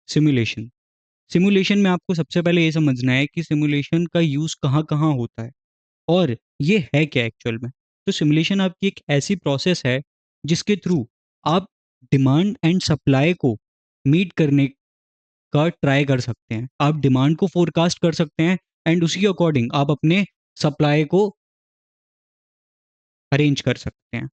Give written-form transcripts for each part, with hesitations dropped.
Simulation. Simulation में आपको सबसे पहले ये समझना है कि सिमुलेशन का यूज़ कहाँ-कहाँ होता है और ये है क्या एक्चुअल में। तो सिमुलेशन आपकी एक ऐसी प्रोसेस है जिसके थ्रू आप डिमांड एंड सप्लाई को मीट करने का ट्राई कर सकते हैं। आप डिमांड को फोरकास्ट कर सकते हैं एंड उसी के अकॉर्डिंग आप अपने सप्लाई को अरेंज कर सकते हैं।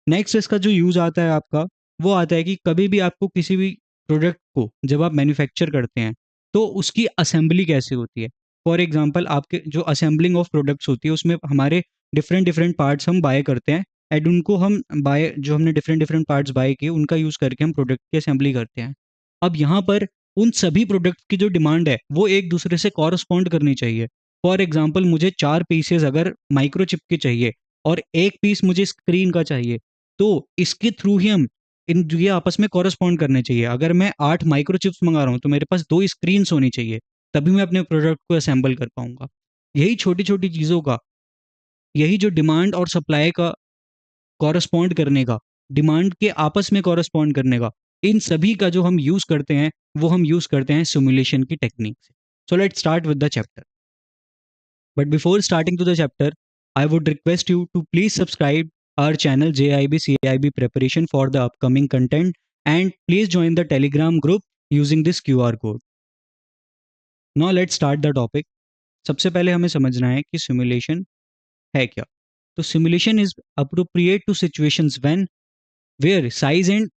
नेक्स्ट इसका जो यूज़ आता है आपका, वो आता है कि कभी भी आपको किसी भी प्रोडक्ट को जब आप मैन्युफैक्चर करते हैं, तो उसकी असेंबली कैसे होती है। फॉर एग्जांपल आपके जो असेंबलिंग ऑफ प्रोडक्ट्स होती है, उसमें हमारे डिफरेंट डिफरेंट पार्ट्स हम बाय करते हैं एंड उनको हम बाय जो हमने डिफरेंट डिफरेंट पार्ट्स बाय किए, उनका यूज़ करके हम प्रोडक्ट की असेंबली करते हैं। अब यहाँ पर उन सभी प्रोडक्ट्स की जो डिमांड है, वो एक दूसरे से कॉरस्पॉन्ड करनी चाहिए। फॉर एग्जांपल मुझे 4 पीसेज़ अगर माइक्रोचिप के चाहिए और 1 पीस मुझे स्क्रीन का चाहिए, तो इसके थ्रू ही हम ये आपस में कॉरेस्पॉन्ड करने चाहिए। अगर मैं 8 माइक्रोचिप्स मँगा रहा हूँ, तो मेरे पास 2 स्क्रीन्स होनी चाहिए, तभी मैं अपने प्रोडक्ट को असेंबल कर पाऊँगा। यही छोटी-छोटी चीज़ों का, यही जो डिमांड और सप्लाई का कॉरेस्पॉन्ड करने का, डिमांड के आपस में कॉरेस्पॉन्ड करने का, इन सभी का जो हम यूज़ करते हैं, वो हम यूज़ करते हैं सिमुलेशन की टेक्नीक से। So let's start with the chapter. But before starting to the chapter, I would request you to please subscribe our channel JIB CIB preparation for the upcoming content and please join the Telegram group using this QR code. Now let's start the topic. सबसे पहले हमें समझना है कि simulation है क्या। तो simulation is appropriate to situations when where size and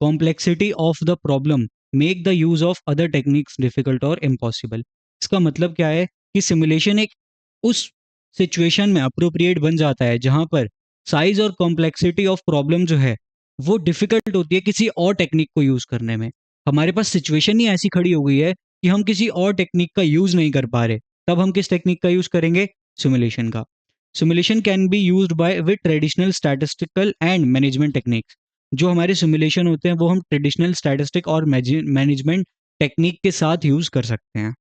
complexity of the problem make the use of other techniques difficult और इम्पॉसिबल। इसका मतलब क्या है कि सिमुलेशन एक उस सिचुएशन में अप्रोप्रिएट बन जाता है जहां पर साइज और कॉम्प्लेक्सिटी ऑफ प्रॉब्लम जो है वो डिफिकल्ट होती है किसी और टेक्निक को यूज करने में। हमारे पास सिचुएशन ही ऐसी खड़ी हो गई है कि हम किसी और टेक्निक का यूज नहीं कर पा रहे, तब हम किस टेक्निक का यूज करेंगे? सिमुलेशन का। Simulation can be used by with traditional statistical and management techniques. जो हमारे सिमुलेशन होते हैं वो हम ट्रेडिशनल स्टैटिस्टिक और मैनेजमेंट टेक्निक के साथ यूज कर सकते हैं।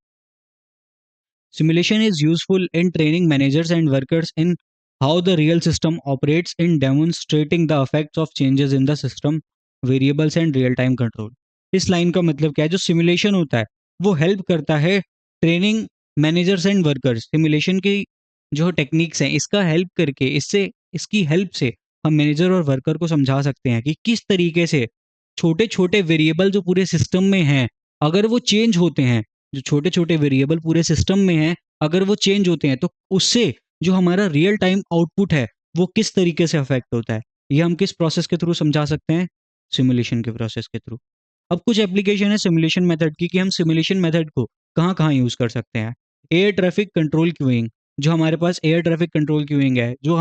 Simulation is useful in training managers and workers in how the real system operates in demonstrating the effects of changes in the system variables and real time control. इस line का मतलब क्या है? जो सिमुलेशन होता है वो हेल्प करता है training managers and workers. Simulation की जो टेक्निक्स हैं इसका हेल्प करके, इससे इसकी हेल्प से हम मैनेजर और वर्कर को समझा सकते हैं कि किस तरीके से छोटे छोटे वेरिएबल जो पूरे सिस्टम में हैं, अगर वो चेंज होते हैं, जो छोटे छोटे वेरिएबल पूरे सिस्टम में हैं, अगर वो चेंज होते हैं तो उससे जो हमारा रियल टाइम आउटपुट है वो किस तरीके से अफेक्ट होता है। ये हम किस प्रोसेस के थ्रू समझा सकते हैं? सिमुलेशन के प्रोसेस के थ्रू। अब कुछ एप्लीकेशन है सिमुलेशन मेथड की कि हम सिमुलेशन मेथड को कहाँ कहाँ यूज़ कर सकते हैं। Air traffic control queuing. जो हमारे पास एयर ट्रैफिक कंट्रोल क्यूइंग है, जो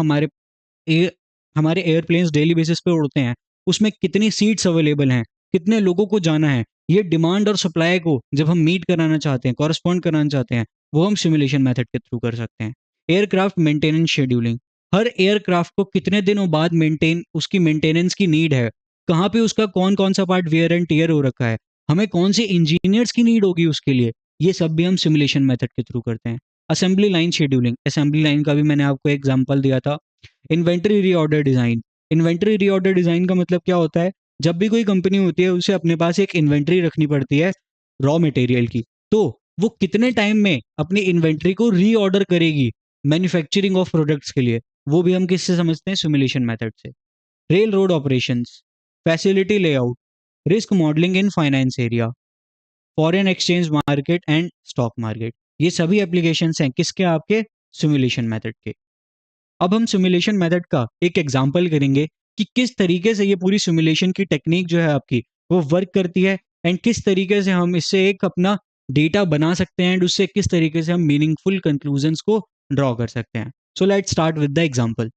एयर हमारे एयरप्लेन्स डेली बेसिस पे उड़ते हैं, उसमें कितनी सीट्स अवेलेबल हैं, कितने लोगों को जाना है, ये डिमांड और सप्लाई को जब हम मीट कराना चाहते हैं, कॉरेस्पॉन्ड कराना चाहते हैं, वो हम सिमुलेशन मेथड के थ्रू कर सकते हैं। Aircraft maintenance scheduling. हर एयरक्राफ्ट को कितने दिनों बाद उसकी मेंटेनेंस की नीड है, कहाँ पे उसका कौन कौन सा पार्ट वेयर एंड टियर हो रखा है, हमें कौन से इंजीनियर्स की नीड होगी उसके लिए, ये सब भी हम सिमुलेशन मेथड के थ्रू करते हैं। Assembly line scheduling. Assembly line का भी मैंने आपको एग्जाम्पल दिया था। Inventory reorder design. Inventory reorder design का मतलब क्या होता है? जब भी कोई कंपनी होती है उसे अपने पास एक इन्वेंट्री रखनी पड़ती है रॉ मटेरियल की, तो वो कितने टाइम में अपनी इन्वेंट्री को रीऑर्डर करेगी मैन्युफैक्चरिंग ऑफ प्रोडक्ट्स के लिए, वो भी हम किससे समझते हैं? सिमुलेशन मेथड से। Rail road operations, facility layout, risk modelling in finance area, foreign exchange market and stock market, ये सभी एप्लीकेशंस हैं किसके? आपके सिमुलेशन मेथड के। अब हम सिमुलेशन मेथड का एक एग्जांपल करेंगे कि किस तरीके से ये पूरी सिमुलेशन की टेक्निक जो है आपकी वो वर्क करती है एंड किस तरीके से हम इससे एक अपना डेटा बना सकते हैं एंड उससे किस तरीके से हम मीनिंगफुल कंक्लूजन्स को ड्रॉ कर सकते हैं। So let's start with the example.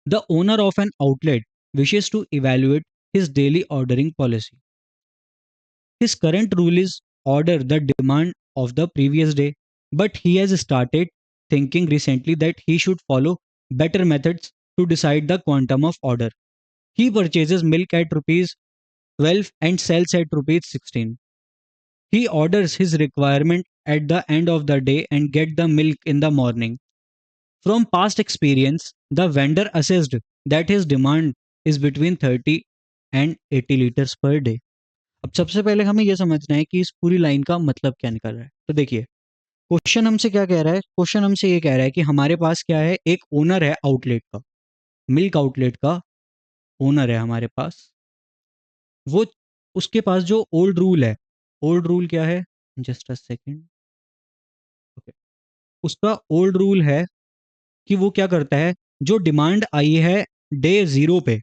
The owner of an outlet wishes to evaluate his daily ordering policy. His current rule is order the demand of the previous day, but he has started thinking recently that he should follow better methods to decide the quantum of order. He purchases milk at rupees 12 and sells at rupees 16. He orders his requirement at the end of the day and get the milk in the morning. From past experience, the vendor assessed that his demand is between 30 and 80 liters per day. अब सबसे पहले हमें यह समझना है कि इस पूरी लाइन का मतलब क्या निकल रहा है। तो देखिए, क्वेश्चन हमसे क्या कह रहा है, क्वेश्चन हमसे ये कह रहा है कि हमारे पास क्या है, एक ओनर है आउटलेट का, मिल्क आउटलेट का ओनर है हमारे पास। वो उसके पास जो ओल्ड रूल है, ओल्ड रूल क्या है, जस्ट अ सेकेंड, ओके, उसका ओल्ड रूल है कि वो क्या करता है, जो डिमांड आई है डे जीरो पे,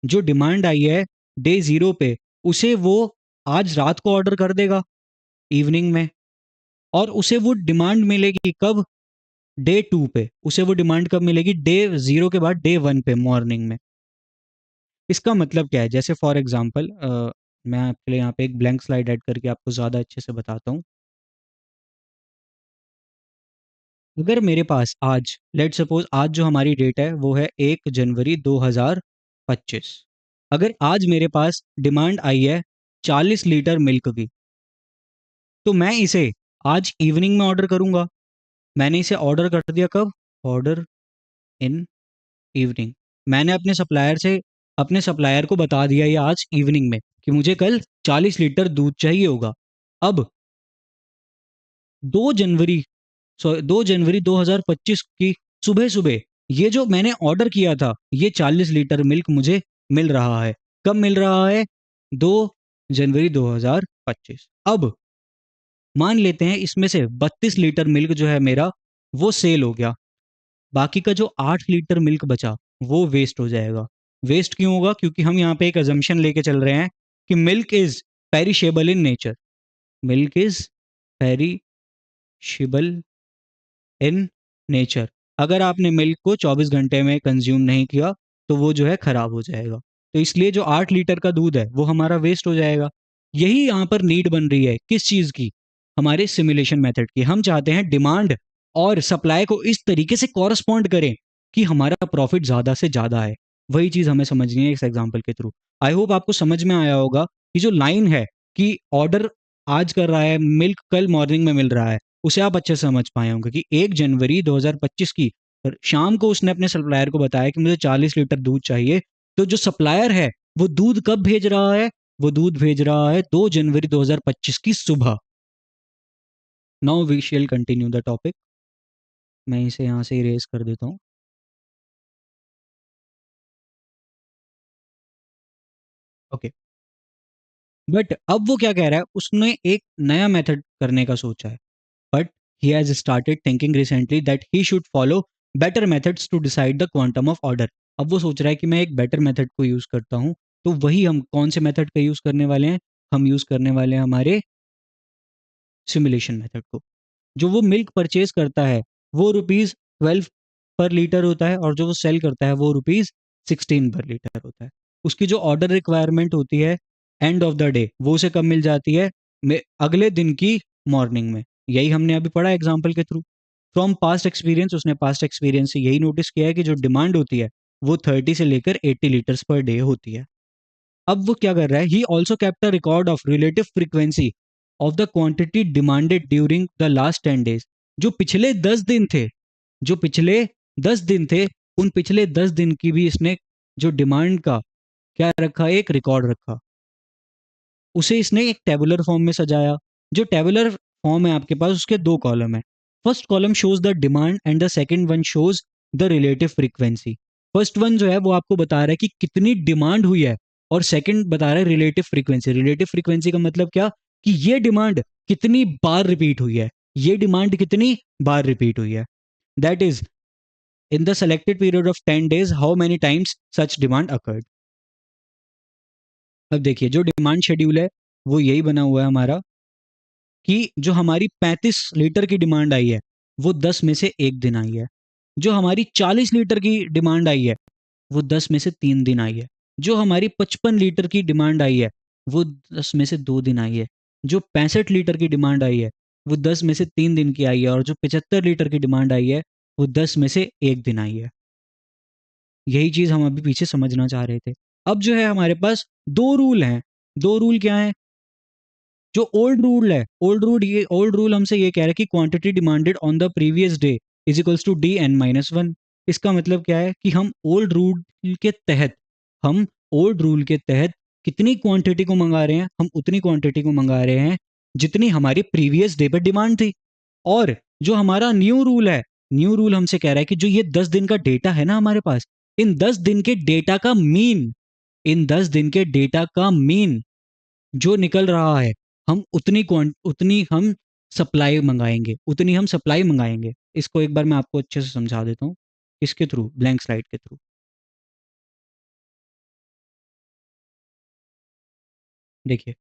जो डिमांड आई है डे जीरो पे, उसे वो आज रात को ऑर्डर कर देगा इवनिंग में, और उसे वो डिमांड मिलेगी कब, डे टू पे। उसे वो डिमांड कब मिलेगी, डे जीरो के बाद डे वन पे मॉर्निंग में। इसका मतलब क्या है, जैसे फॉर एग्जांपल मैं आपके लिए यहाँ पे एक ब्लैंक स्लाइड ऐड करके आपको ज़्यादा अच्छे से बताता हूँ। अगर मेरे पास आज, लेट सपोज आज जो हमारी डेट है वो है 1 जनवरी 2025, अगर आज मेरे पास डिमांड आई है 40 लीटर मिल्क की, तो मैं इसे आज इवनिंग में ऑर्डर करूंगा। मैंने इसे ऑर्डर कर दिया कब, ऑर्डर इन इवनिंग। मैंने अपने सप्लायर को बता दिया ये आज इवनिंग में कि मुझे कल 40 लीटर दूध चाहिए होगा। अब 2 जनवरी 2 जनवरी 2025 की सुबह सुबह ये जो मैंने ऑर्डर किया था, ये 40 लीटर मिल्क मुझे मिल रहा है। कब मिल रहा है, 2 जनवरी 2025। अब मान लेते हैं इसमें से 32 लीटर मिल्क जो है मेरा वो सेल हो गया, बाकी का जो 8 लीटर मिल्क बचा वो वेस्ट हो जाएगा। वेस्ट क्यों होगा, क्योंकि हम यहाँ पे एक अजम्पशन लेके चल रहे हैं कि milk is perishable in nature, milk is perishable in nature. अगर आपने मिल्क को 24 घंटे में कंज्यूम नहीं किया तो वो जो है खराब हो जाएगा, तो इसलिए जो 8 लीटर का दूध है वो हमारा वेस्ट हो जाएगा। यही यहाँ पर नीड बन रही है किस चीज की, हमारे सिमुलेशन मेथड की। हम चाहते हैं डिमांड और सप्लाई को इस तरीके से कॉरस्पॉन्ड करें कि हमारा प्रॉफिट ज्यादा से ज्यादा है। वही चीज हमें समझनी है इस एग्जाम्पल के थ्रू। आई होप आपको समझ में आया होगा कि जो लाइन है कि ऑर्डर आज कर रहा है, मिल्क कल मॉर्निंग में मिल रहा है, उसे आप अच्छे से समझ पाए होंगे कि 1 जनवरी 2025 की शाम को उसने अपने सप्लायर को बताया कि मुझे 40 लीटर दूध चाहिए। तो जो सप्लायर है वो दूध कब भेज रहा है, वो दूध भेज रहा है 2 जनवरी 2025 की सुबह। Now we shall continue the topic. मैं इसे यहाँ से इरेज कर देता हूँ। ओके, बट अब वो क्या कह रहा है, उसने एक नया मेथड करने का सोचा है। But he has started thinking recently that he should follow better methods to decide the quantum of order। अब वो सोच रहा है कि मैं एक बेटर मेथड को यूज करता हूँ। तो वही हम कौन से मेथड का यूज करने वाले हैं, हम यूज करने वाले हैं हमारे सिमुलेशन मेथड को। जो वो मिल्क परचेज करता है वो ₹12 पर लीटर होता है, और जो वो सेल करता है वो ₹16 पर लीटर होता है। उसकी जो ऑर्डर रिक्वायरमेंट होती है एंड ऑफ द डे, वो उसे कब मिल जाती है, अगले दिन की मॉर्निंग में। यही हमने अभी पढ़ा एग्जाम्पल के थ्रू। फ्रॉम पास्ट एक्सपीरियंस, उसने पास्ट एक्सपीरियंस से यही नोटिस किया है कि जो डिमांड होती है वो 30 से लेकर 80 लीटर्स पर डे होती है। अब वो क्या कर रहा है, he also kept a record of relative frequency of the quantity demanded during the last 10 days. जो पिछले 10 दिन थे, जो पिछले 10 दिन थे, उन पिछले 10 दिन की भी इसने जो डिमांड का क्या रखा, एक रिकॉर्ड रखा। उसे इसने एक टेबुलर फॉर्म में सजाया। जो टेबुलर फॉर्म है आपके पास, उसके दो कॉलम है। First column shows the demand and the second one shows the relative frequency. First one जो है वो आपको बता रहा है कि कितनी डिमांड हुई है, और सेकंड बता रहा है रिलेटिव फ्रीक्वेंसी। रिलेटिव फ्रीक्वेंसी का मतलब क्या, कि ये डिमांड कितनी बार रिपीट हुई है, ये डिमांड कितनी बार रिपीट हुई है। That is in the selected period of 10 days how many times such demand occurred. अब देखिए, जो डिमांड शेड्यूल है वो यही बना हुआ है हमारा, कि जो हमारी 35 लीटर की डिमांड आई है वो 10 में से 1 दिन आई है। जो हमारी 40 लीटर की डिमांड आई है वो 10 में से 3 दिन आई है। जो हमारी 55 लीटर की डिमांड आई है वो 10 में से 2 दिन आई है। जो 65 लीटर की डिमांड आई है वो 10 में से 3 दिन की आई है, और जो 75 लीटर की डिमांड आई है वो 10 में से 1 दिन आई है। यही चीज हम अभी पीछे समझना चाह रहे थे। अब जो है हमारे पास दो रूल हैं। दो रूल क्या है, जो ओल्ड रूल हमसे ये कह रहा है कि quantity demanded on the previous day is equals to D(n-1)। इसका मतलब क्या है कि हम ओल्ड रूल के तहत कितनी क्वांटिटी को मंगा रहे हैं? हम उतनी क्वांटिटी को मंगा रहे हैं जितनी हमारी प्रीवियस डे पर डिमांड थी। और जो हमारा न्यू रूल है, न्यू रूल हमसे कह रहा है कि जो ये 10 दिन का डेटा है ना हमारे पास, इन 10 दिन के डेटा का मीन, इन 10 दिन के डेटा का मीन जो निकल रहा है, हम उतनी हम सप्लाई मंगाएंगे, उतनी हम सप्लाई मंगाएंगे। इसको एक बार मैं आपको अच्छे से समझा देता हूँ। इसके थ्रू, ब्लैंक स्लाइड के थ्रू। देखिए,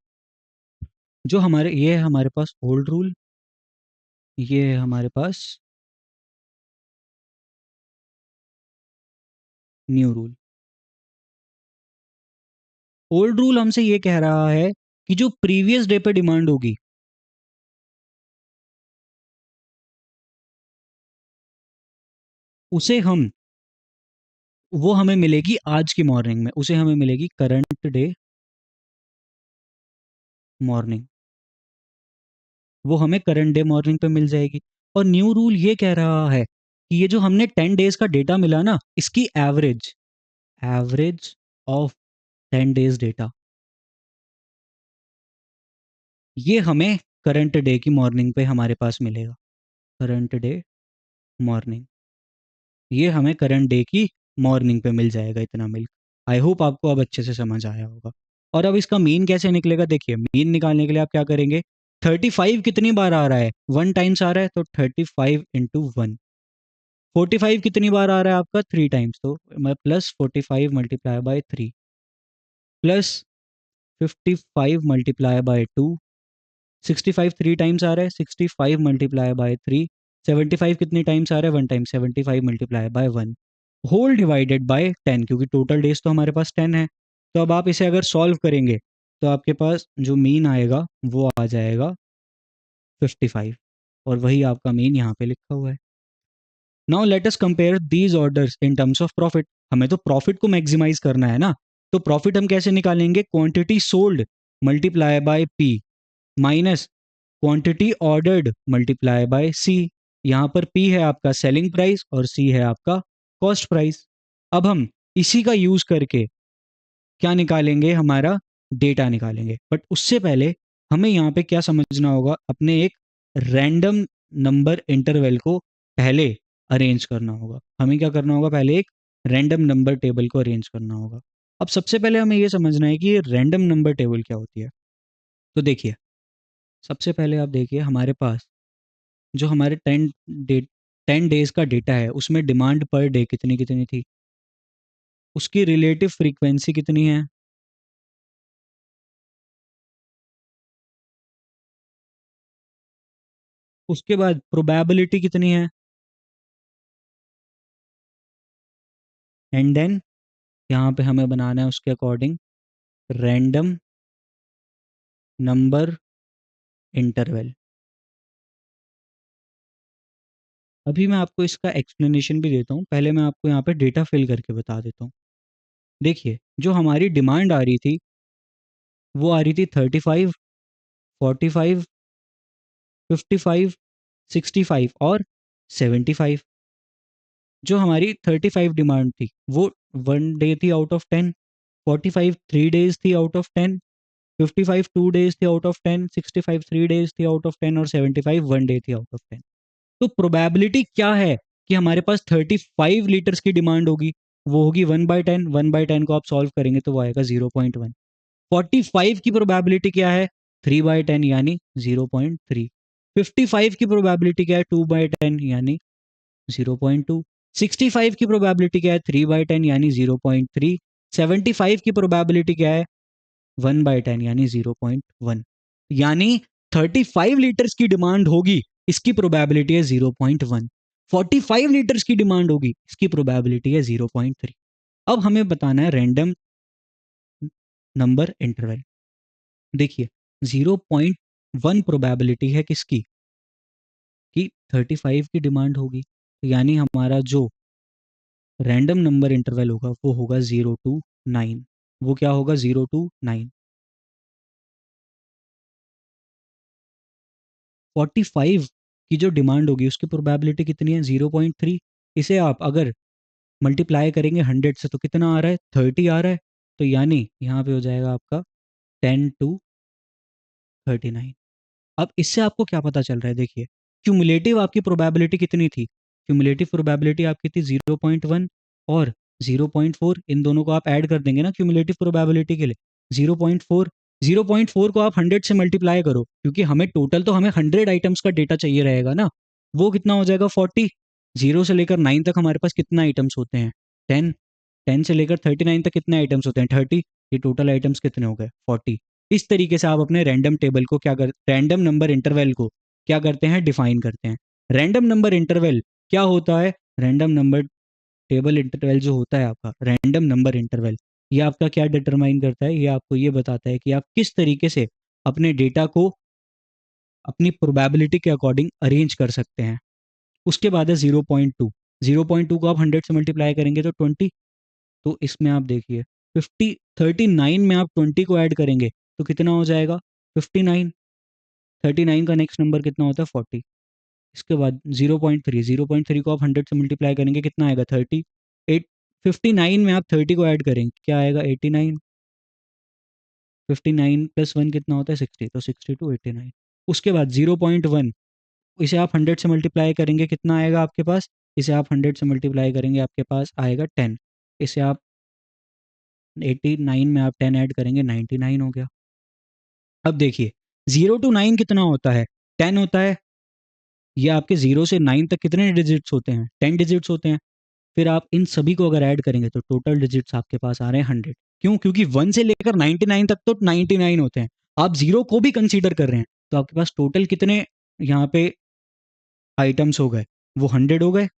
जो हमारे ये है हमारे पास ओल्ड रूल, ये है हमारे पास न्यू रूल। ओल्ड रूल हमसे ये कह रहा है कि जो प्रीवियस डे पे डिमांड होगी, उसे हम वो हमें मिलेगी आज की मॉर्निंग में, उसे हमें मिलेगी करंट डे मॉर्निंग। वो हमें करंट डे मॉर्निंग पे मिल जाएगी। और न्यू रूल ये कह रहा है कि ये जो हमने 10 डेज का डेटा मिला ना, इसकी average, average of 10 days data, ये हमें करंट डे की मॉर्निंग पे हमारे पास मिलेगा। करंट डे मॉर्निंग, ये हमें करंट डे की मॉर्निंग पे मिल जाएगा इतना मिल्क। आई होप आपको अब अच्छे से समझ आया होगा। और अब इसका मीन कैसे निकलेगा? देखिए, मीन निकालने के लिए आप क्या करेंगे? 35 कितनी बार आ रहा है? 1 टाइम्स आ रहा है, तो 35 × 1। 45 कितनी बार आ रहा है आपका? 3 टाइम्स, तो मैं +45 × 3 +55 × 2। 65 3 टाइम्स आ रहा है, 65 × 3। 75 कितनी टाइम्स आ रहा है? 1 टाइम, 75 × 1 होल डिवाइडेड बाय 10, क्योंकि टोटल डेज तो हमारे पास 10 है। तो अब आप इसे अगर सॉल्व करेंगे तो आपके पास जो मीन आएगा वो आ जाएगा 55, और वही आपका मीन यहाँ पे लिखा हुआ है। Now let us compare these orders in terms of profit. हमें तो प्रॉफिट को मैक्सिमाइज करना है ना, तो प्रॉफिट हम कैसे निकालेंगे? Quantity sold multiply by P minus quantity ordered multiply by C. यहाँ पर पी है आपका सेलिंग प्राइस और सी है आपका कॉस्ट प्राइस। अब हम इसी का यूज करके क्या निकालेंगे? हमारा डेटा निकालेंगे। बट उससे पहले हमें यहाँ पे क्या समझना होगा? अपने एक रैंडम नंबर इंटरवल को पहले अरेंज करना होगा। हमें क्या करना होगा? पहले एक रैंडम नंबर टेबल को अरेंज करना होगा। अब सबसे पहले हमें ये समझना है कि ये रैंडम नंबर टेबल क्या होती है। तो देखिए, सबसे पहले आप देखिए हमारे पास जो हमारे 10 डेज का डेटा है, उसमें डिमांड पर डे कितनी कितनी थी, उसकी रिलेटिव फ्रीक्वेंसी कितनी है, उसके बाद प्रोबेबिलिटी कितनी है, एंड देन यहाँ पे हमें बनाना है उसके अकॉर्डिंग रैंडम नंबर इंटरवल। अभी मैं आपको इसका एक्सप्लेनेशन भी देता हूँ, पहले मैं आपको यहाँ पे डेटा फिल करके बता देता हूँ। देखिए, जो हमारी डिमांड आ रही थी वो आ रही थी 35, 45, 55, 65 और 75। जो हमारी 35 डिमांड थी वो 1 डे थी आउट ऑफ 10, 45 3 डेज थी आउट ऑफ 10, 55 2 डेज थी आउट ऑफ 10, 65 3 डेज थी आउट ऑफ 10 और 75 1 डे थी आउट ऑफ 10। तो प्रोबेबिलिटी क्या है कि हमारे पास 35 लीटर्स की डिमांड होगी? वो होगी 1/10। 1/10 को आप सॉल्व करेंगे तो वो आएगा 0.1। 45 की प्रोबेबिलिटी क्या है? 3/10 यानी 0.3। 55 की प्रोबेबिलिटी क्या है? 2/10 यानी 0.2। 65 की प्रोबेबिलिटी क्या है? 3/10 यानी 0.3। 75 की प्रोबेबिलिटी क्या है? 1/10 यानी 0.1। यानी 35 लीटर्स की डिमांड होगी, इसकी प्रोबेबिलिटी है 0.1। 45 लीटर्स की डिमांड होगी, इसकी प्रोबेबिलिटी है 0.3। अब हमें बताना है रैंडम नंबर इंटरवल। देखिए, 0.1 प्रोबेबिलिटी है किसकी? कि 35 की डिमांड होगी, तो यानी हमारा जो रैंडम नंबर इंटरवल होगा वो होगा 0 to 9। वो क्या होगा? 0 to 9। 45 की जो डिमांड होगी उसकी प्रोबेबिलिटी कितनी है? 0.3। इसे आप अगर मल्टीप्लाई करेंगे 100 से तो कितना आ रहा है? 30 आ रहा है। तो यानी यहाँ पे हो जाएगा आपका 10 to 39। अब इससे आपको क्या पता चल रहा है, देखिए क्यूमुलेटिव आपकी प्रोबेबिलिटी कितनी थी, क्यूमुलेटिव प्रोबेबिलिटी आपकी थी 0.1 और 0.4, इन दोनों को आप ऐड कर देंगे ना क्यूमुलेटिव प्रोबेबिलिटी के लिए 0.4। 0.4 को आप 100 से मल्टीप्लाई करो, क्योंकि हमें टोटल तो हमें 100 आइटम्स का डेटा चाहिए रहेगा ना, वो कितना हो जाएगा 40। 0 से लेकर 9 तक हमारे पास कितना आइटम्स होते हैं 10। 10 से लेकर 39 तक कितने आइटम्स होते हैं 30। ये टोटल आइटम्स कितने हो गए 40। इस तरीके से आप अपने रैंडम टेबल को क्या कर रैंडम नंबर इंटरवल को क्या करते हैं, डिफाइन करते हैं। रैंडम नंबर इंटरवल क्या होता है, रैंडम नंबर टेबल इंटरवल जो होता है आपका रैंडम नंबर इंटरवल, ये आपका क्या डिटरमाइन करता है, ये आपको ये बताता है कि आप किस तरीके से अपने डेटा को अपनी प्रोबेबिलिटी के अकॉर्डिंग अरेंज कर सकते हैं। उसके बाद है 0.2। 0.2 को आप 100 से मल्टीप्लाई करेंगे तो 20। तो इसमें आप देखिए 39 में आप 20 को ऐड करेंगे तो कितना हो जाएगा 59। 39 का नेक्स्ट नंबर कितना होता है 40। इसके बाद 0.3, 0.3 को आप 100 से मल्टीप्लाई करेंगे कितना आएगा 30। 59 में आप 30 को ऐड करेंगे क्या आएगा 89। 59 प्लस 1 कितना होता है 60, तो 60 to 89। उसके बाद 0.1, इसे आप 100 से मल्टीप्लाई करेंगे कितना आएगा आपके पास, इसे आप 100 से मल्टीप्लाई करेंगे आपके पास आएगा 10। इसे आप 89 में आप 10 ऐड करेंगे 99 हो गया। अब देखिए 0 to 9 कितना होता है 10 होता है। ये आपके 0 से 9 तक कितने डिजिट्स होते हैं 10 डिजिट्स होते हैं। फिर आप इन सभी को अगर ऐड करेंगे तो टोटल डिजिट्स आपके पास आ रहे हैं 100। क्यों, क्योंकि 1 से लेकर 99 तक तो 99 होते हैं, आप जीरो को भी कंसीडर कर रहे हैं, तो आपके पास टोटल कितने यहाँ पे आइटम्स हो गए, वो 100 हो गए।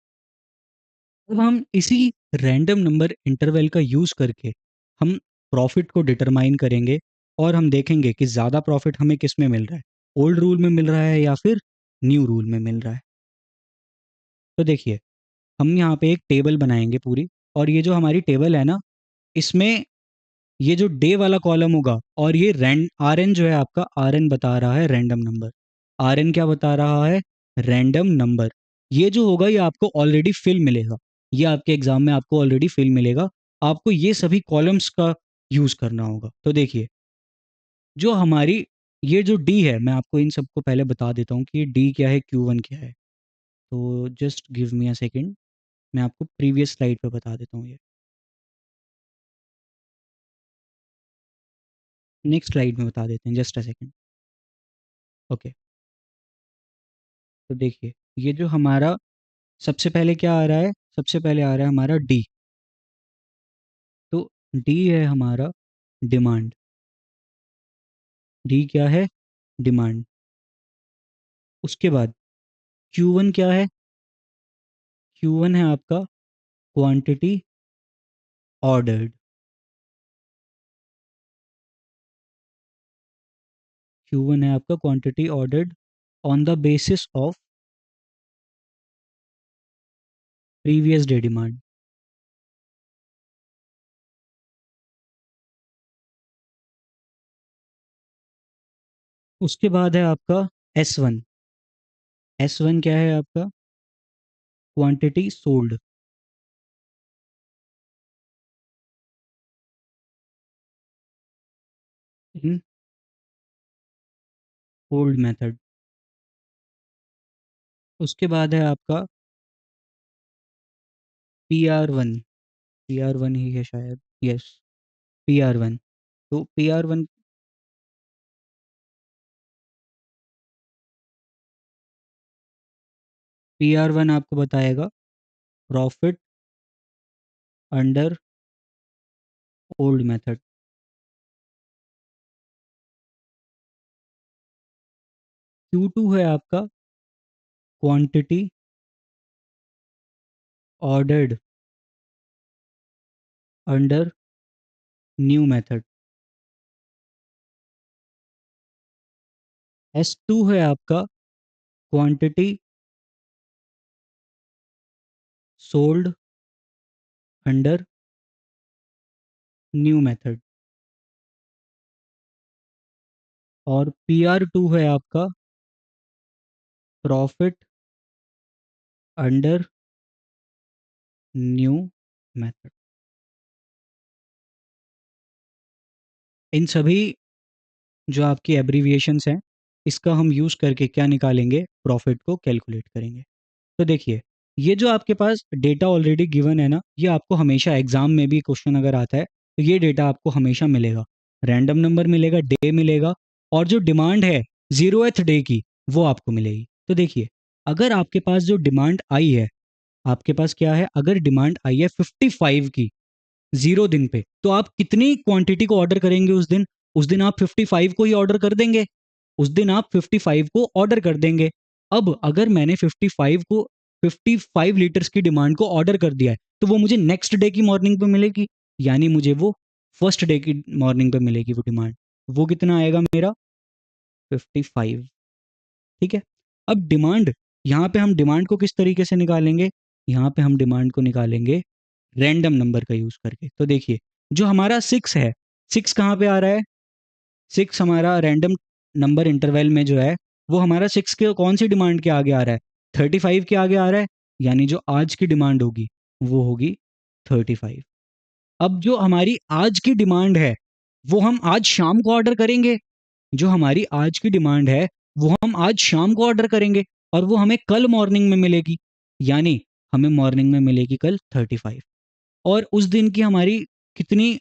अब हम इसी रैंडम नंबर इंटरवल का यूज़ करके हम प्रॉफिट को डिटरमाइन करेंगे और हम देखेंगे कि ज़्यादा प्रॉफिट हमें किस में मिल रहा है, ओल्ड रूल में मिल रहा है या फिर न्यू रूल में मिल रहा है। तो देखिए हम यहाँ पे एक टेबल बनाएंगे पूरी, और ये जो हमारी टेबल है ना, इसमें ये जो डे वाला कॉलम होगा और ये आर एन जो है आपका, आर एन बता रहा है रैंडम नंबर। आर एन क्या बता रहा है, रैंडम नंबर। ये जो होगा ये आपको ऑलरेडी फिल मिलेगा, ये आपके एग्जाम में आपको ऑलरेडी फिल मिलेगा। आपको ये सभी कॉलम्स का यूज करना होगा। तो देखिए जो हमारी ये जो डी है, मैं आपको इन सबको पहले बता देता हूँ कि ये डी क्या है, क्यू वन क्या है। तो just give me a second, मैं आपको प्रीवियस स्लाइड पे बता देता हूँ। ये नेक्स्ट स्लाइड में बता देते हैं, जस्ट अ सेकेंड। ओके, तो देखिए ये जो हमारा सबसे पहले क्या आ रहा है, सबसे पहले आ रहा है हमारा डी। तो डी है हमारा डिमांड। डी क्या है, डिमांड। उसके बाद क्यू वन क्या है, क्यू वन है आपका क्वांटिटी ऑर्डर्ड। क्यू वन है आपका quantity ordered on the basis of previous day demand. उसके बाद है आपका एस वन। एस वन क्या है आपका, quantity sold in old method. उसके बाद है आपका P R one. P R one ही है शायद, यस पी आर वन। तो P R one, P R one आपको बताएगा profit under old method. Q two है आपका quantity ordered under new method. S two है आपका quantity sold under new method. और पी आर टू है आपका प्रॉफिट अंडर न्यू मेथड। इन सभी जो आपकी एब्रीविएशंस हैं, इसका हम यूज़ करके क्या निकालेंगे, प्रॉफिट को कैलकुलेट करेंगे। तो देखिए, ये जो आपके पास डेटा ऑलरेडी गिवन है ना, ये आपको हमेशा एग्जाम में भी क्वेश्चन अगर आता है तो ये डेटा आपको हमेशा मिलेगा। रैंडम नंबर मिलेगा, डे मिलेगा, और जो डिमांड है 0th डे की वो आपको मिलेगी। तो देखिए, अगर आपके पास जो डिमांड आई है, आपके पास क्या है, अगर डिमांड आई है 55 की 0 दिन पे, तो आप कितनी क्वांटिटी को ऑर्डर करेंगे उस दिन? उस दिन आप 55 को ही ऑर्डर कर देंगे। उस दिन आप 55 को ऑर्डर कर देंगे। अब अगर मैंने 55 को 55 लीटर्स की डिमांड को ऑर्डर कर दिया है, तो वो मुझे नेक्स्ट डे की मॉर्निंग पे मिलेगी, यानी मुझे वो फर्स्ट डे की मॉर्निंग पे मिलेगी वो डिमांड। वो कितना आएगा मेरा? 55। ठीक है। अब डिमांड, यहाँ पे हम डिमांड को किस तरीके से निकालेंगे? यहाँ पे हम डिमांड को निकालेंगे रैंडम नंबर का यूज करके। तो देखिए, जो हमारा 6 है, 6 कहाँ पे आ रहा है? 6 हमारा रैंडम नंबर इंटरवल में जो है, वो हमारा 6 के कौन सी डिमांड के आगे आ रहा है? 35 के आगे आ रहा है, यानी जो आज की डिमांड होगी वो होगी 35। अब जो हमारी आज की डिमांड है, वो हम आज शाम को ऑर्डर करेंगे। जो हमारी आज की डिमांड है, वो हम आज शाम को ऑर्डर करेंगे, और वो हमें कल मॉर्निंग में मिलेगी, यानी हमें मॉर्निंग में मिलेगी कल 35। और उस दिन की हमारी कितनी,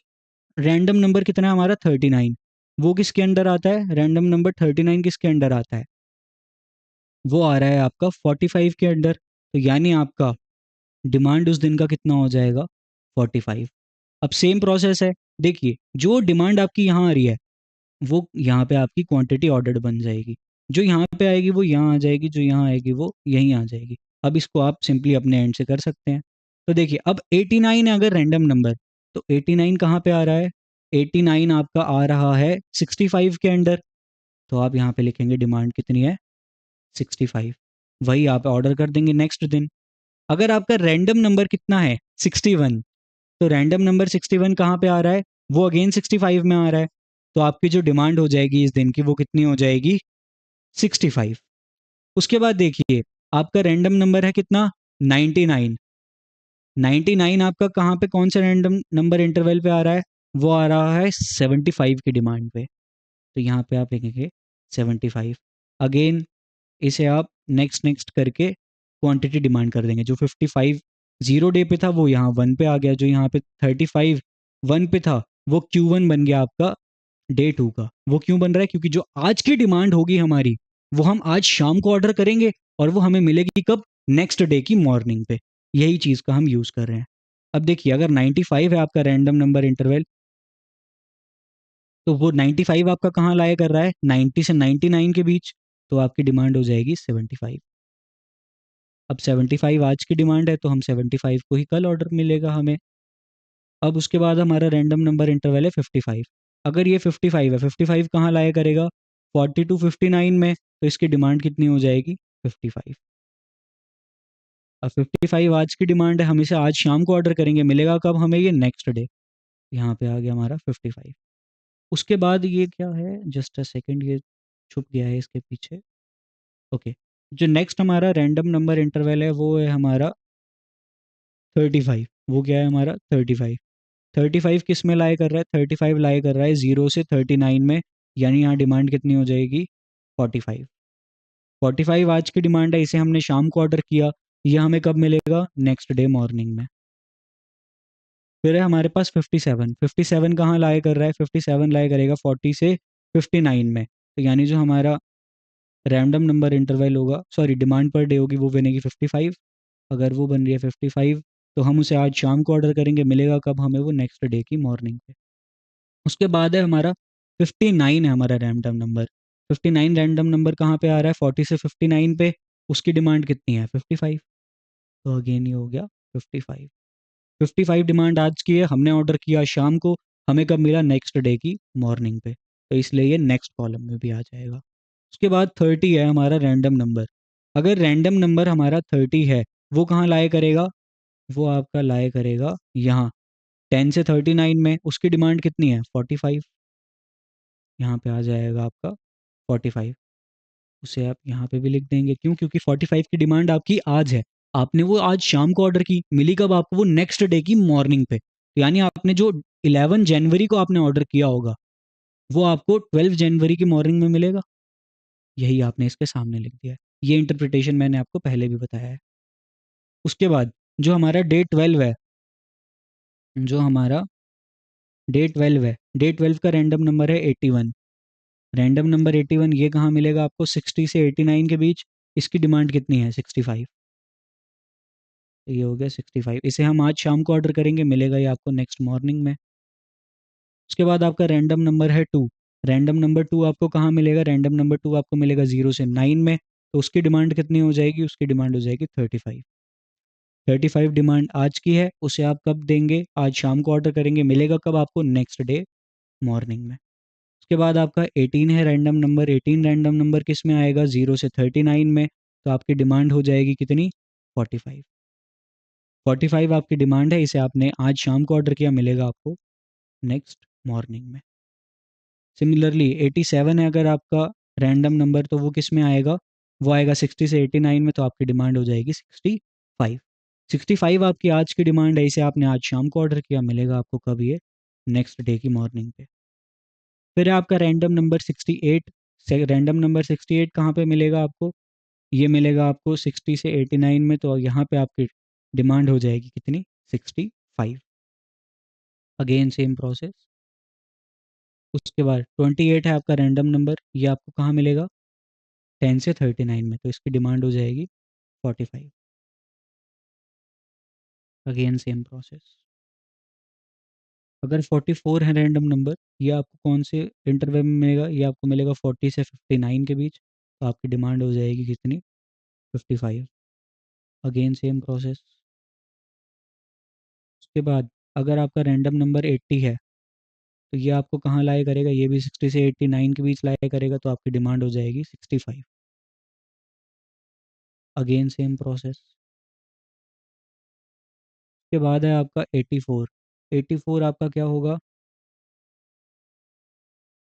रैंडम नंबर कितना है हमारा? 39। वो किसके अंडर आता है? रैंडम नंबर 39 किसके अंडर आता है? वो आ रहा है आपका 45 के अंडर। तो यानी आपका डिमांड उस दिन का कितना हो जाएगा? 45। अब सेम प्रोसेस है, देखिए, जो डिमांड आपकी यहाँ आ रही है, वो यहाँ पे आपकी क्वांटिटी ऑर्डर्ड बन जाएगी। जो यहाँ पे आएगी वो यहाँ आ जाएगी, जो यहाँ आएगी वो यहीं आ जाएगी। अब इसको आप सिंपली अपने एंड से कर सकते हैं। तो देखिए, अब 89 है अगर रैंडम नंबर, तो 89 कहाँ पे आ रहा है? 89 आपका आ रहा है 65 के अंडर। तो आप यहाँ पे लिखेंगे डिमांड कितनी है? 65। वही आप ऑर्डर कर देंगे नेक्स्ट दिन। अगर आपका रैंडम नंबर कितना है? 61। तो रैंडम नंबर 61 कहाँ पे आ रहा है? वो अगेन 65 में आ रहा है। तो आपकी जो डिमांड हो जाएगी इस दिन की, वो कितनी हो जाएगी? 65। उसके बाद देखिए, आपका रैंडम नंबर है कितना? 99। 99 आपका कहाँ पे, कौन सा रैंडम नंबर इंटरवल पे आ रहा है? वो आ रहा है 75 की डिमांड पे। तो यहाँ पे आप लिखेंगे 75। अगेन इसे आप नेक्स्ट नेक्स्ट करके क्वांटिटी डिमांड कर देंगे। जो 55 0 डे पे था वो यहाँ 1 पे आ गया, जो यहाँ पे 35 1 पे था वो Q1 बन गया आपका डे 2 का। वो क्यों बन रहा है? क्योंकि जो आज की डिमांड होगी हमारी, वो हम आज शाम को ऑर्डर करेंगे, और वो हमें मिलेगी कब? नेक्स्ट डे की मॉर्निंग पे। यही चीज़ का हम यूज़ कर रहे हैं। अब देखिए, अगर 95 है आपका रैंडम नंबर इंटरवल, तो वो 95 आपका कहाँ लाया कर रहा है? 90 से 99 के बीच। तो आपकी डिमांड हो जाएगी 75। अब 75 आज की डिमांड है, तो हम 75 को ही कल ऑर्डर मिलेगा हमें। अब उसके बाद हमारा रैंडम नंबर इंटरवल है 55। अगर ये 55 है, 55 कहाँ लाया करेगा? 40 टू 59 में। तो इसकी डिमांड कितनी हो जाएगी? 55। अब 55 आज की डिमांड है, हम इसे आज शाम को ऑर्डर करेंगे, मिलेगा कब हमें? ये नेक्स्ट डे। यहाँ पे आ गया हमारा 55। उसके बाद ये क्या है, जस्ट अ सेकेंड, ये छुप गया है इसके पीछे। ओके, जो नेक्स्ट हमारा रैंडम नंबर इंटरवल है वो है हमारा 35। वो क्या है हमारा? 35। 35 किस में लाया कर रहा है? 35 लाया कर रहा है 0 से 39 में, यानी यहाँ डिमांड कितनी हो जाएगी? 45। 45 आज की डिमांड है, इसे हमने शाम को ऑर्डर किया, ये हमें कब मिलेगा? नेक्स्ट डे मॉर्निंग में। फिर है हमारे पास 57। 57 कहाँ लाया कर रहा है? 57 लाया करेगा 40 से 59 में। तो यानी जो हमारा रैंडम नंबर इंटरवल होगा, सॉरी डिमांड पर डे होगी, वो बनेगी 55। अगर वो बन रही है 55, तो हम उसे आज शाम को ऑर्डर करेंगे, मिलेगा कब हमें? वो नेक्स्ट डे की मॉर्निंग पे। उसके बाद है हमारा 59 है हमारा रैंडम नंबर। 59 रैंडम नंबर कहाँ पे आ रहा है? 40 से 59 पे। उसकी डिमांड कितनी है? 55। तो अगेन ये हो गया 55। 55 डिमांड आज की है, हमने ऑर्डर किया शाम को, हमें कब मिला? नेक्स्ट डे की मॉर्निंग पे। तो इसलिए ये नेक्स्ट कॉलम में भी आ जाएगा। उसके बाद 30 है हमारा रैंडम नंबर। अगर रैंडम नंबर हमारा 30 है, वो कहाँ लाया करेगा? वो आपका लाया करेगा यहाँ 10 से 39 में। उसकी डिमांड कितनी है? 45। यहाँ पे आ जाएगा आपका 45। उसे आप यहाँ पे भी लिख देंगे, क्यों? क्योंकि 45 की डिमांड आपकी आज है, आपने वो आज शाम को ऑर्डर की, मिली कब आपको? वो नेक्स्ट डे की मॉर्निंग पे। तो यानी आपने जो 11 जनवरी को आपने ऑर्डर किया होगा, वो आपको 12 जनवरी की मॉर्निंग में मिलेगा। यही आपने इसके सामने लिख दिया है। ये इंटरप्रिटेशन मैंने आपको पहले भी बताया है। उसके बाद जो हमारा डे 12 है, जो हमारा डे 12 है, डे 12 का रैंडम नंबर है 81। रैंडम नंबर 81 ये कहाँ मिलेगा आपको? 60 से 89 के बीच। इसकी डिमांड कितनी है? 65। ये हो गया 65। इसे हम आज शाम को ऑर्डर करेंगे, मिलेगा ये आपको नेक्स्ट मॉर्निंग में। उसके बाद आपका रैंडम नंबर है 2। रैंडम नंबर 2 आपको कहाँ मिलेगा? रैंडम नंबर 2 आपको मिलेगा 0 से 9 में। तो उसकी डिमांड कितनी हो जाएगी? उसकी डिमांड हो जाएगी 35। 35 डिमांड आज की है, उसे आप कब देंगे? आज शाम को ऑर्डर करेंगे, मिलेगा कब आपको? नेक्स्ट डे मॉर्निंग में। उसके बाद आपका 18 है रैंडम नंबर। 18 रैंडम नंबर किस में आएगा? 0 से 39 में। तो आपकी डिमांड हो जाएगी कितनी? 45। 45 आपकी डिमांड है, इसे आपने आज शाम को ऑर्डर किया, मिलेगा आपको नेक्स्ट मॉर्निंग में। सिमिलरली 87 है अगर आपका रैंडम नंबर, तो वो किस में आएगा? वो आएगा 60 से 89 में। तो आपकी डिमांड हो जाएगी 65। 65 आपकी आज की डिमांड है, इसे आपने आज शाम को ऑर्डर किया, मिलेगा आपको कब? ये नेक्स्ट डे की मॉर्निंग पे। फिर आपका रैंडम नंबर 68। रैंडम नंबर 68 कहाँ पे मिलेगा आपको? ये मिलेगा आपको 60 से 89 में। तो यहाँ पे आपकी डिमांड हो जाएगी कितनी? 65। Again same process. उसके बाद 28 है आपका रैंडम नंबर। ये आपको कहाँ मिलेगा? 10 से 39 में। तो इसकी डिमांड हो जाएगी 45। Again same process. अगर 44 है रैंडम नंबर, ये आपको कौन से इंटरवल में मिलेगा? ये आपको मिलेगा 40 से 59 के बीच। तो आपकी डिमांड हो जाएगी कितनी? 55। Again same process. उसके बाद अगर आपका रैंडम नंबर 80 है, तो ये आपको कहाँ लाया करेगा? ये भी 60 से 89 के बीच लाया करेगा। तो आपकी डिमांड हो जाएगी 65। Again same process. उसके बाद है आपका 84। 84 आपका क्या होगा?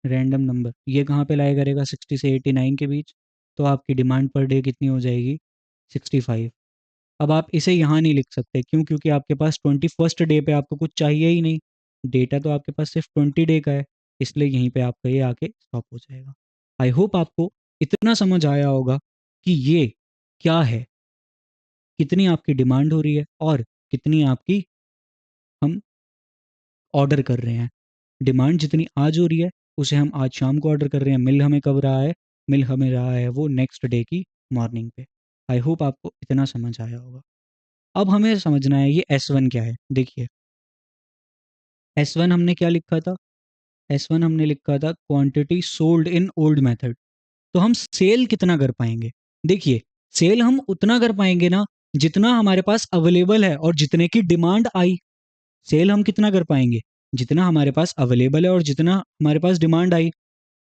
Random number. ये कहाँ पे लाया करेगा? 60 से 89 के बीच। तो आपकी डिमांड पर डे कितनी हो जाएगी? 65। अब आप इसे यहाँ नहीं लिख सकते, क्यों? क्योंकि आपके पास 21st डे पे आपको कुछ चाहिए ही नहीं। डेटा तो आपके पास सिर्फ 20 डे का है, इसलिए यहीं पे आपका ये आके स्टॉप हो जाएगा। आई होप आपको इतना समझ आया होगा कि ये क्या है, कितनी आपकी डिमांड हो रही है और कितनी आपकी हम ऑर्डर कर रहे हैं। डिमांड जितनी आज हो रही है, उसे हम आज शाम को ऑर्डर कर रहे हैं, मिल हमें कब रहा है? मिल हमें रहा है वो नेक्स्ट डे की मॉर्निंग पे। आई होप आपको इतना समझ आया होगा। अब हमें समझना है ये S1 क्या है। देखिए, S1 हमने क्या लिखा था? S1 हमने लिखा था quantity sold in old method. तो हम सेल कितना कर पाएंगे? देखिए, सेल हम उतना कर पाएंगे ना, जितना हमारे पास अवेलेबल है और जितने की डिमांड आई। सेल हम कितना कर पाएंगे? जितना हमारे पास अवेलेबल है और जितना हमारे पास डिमांड आई।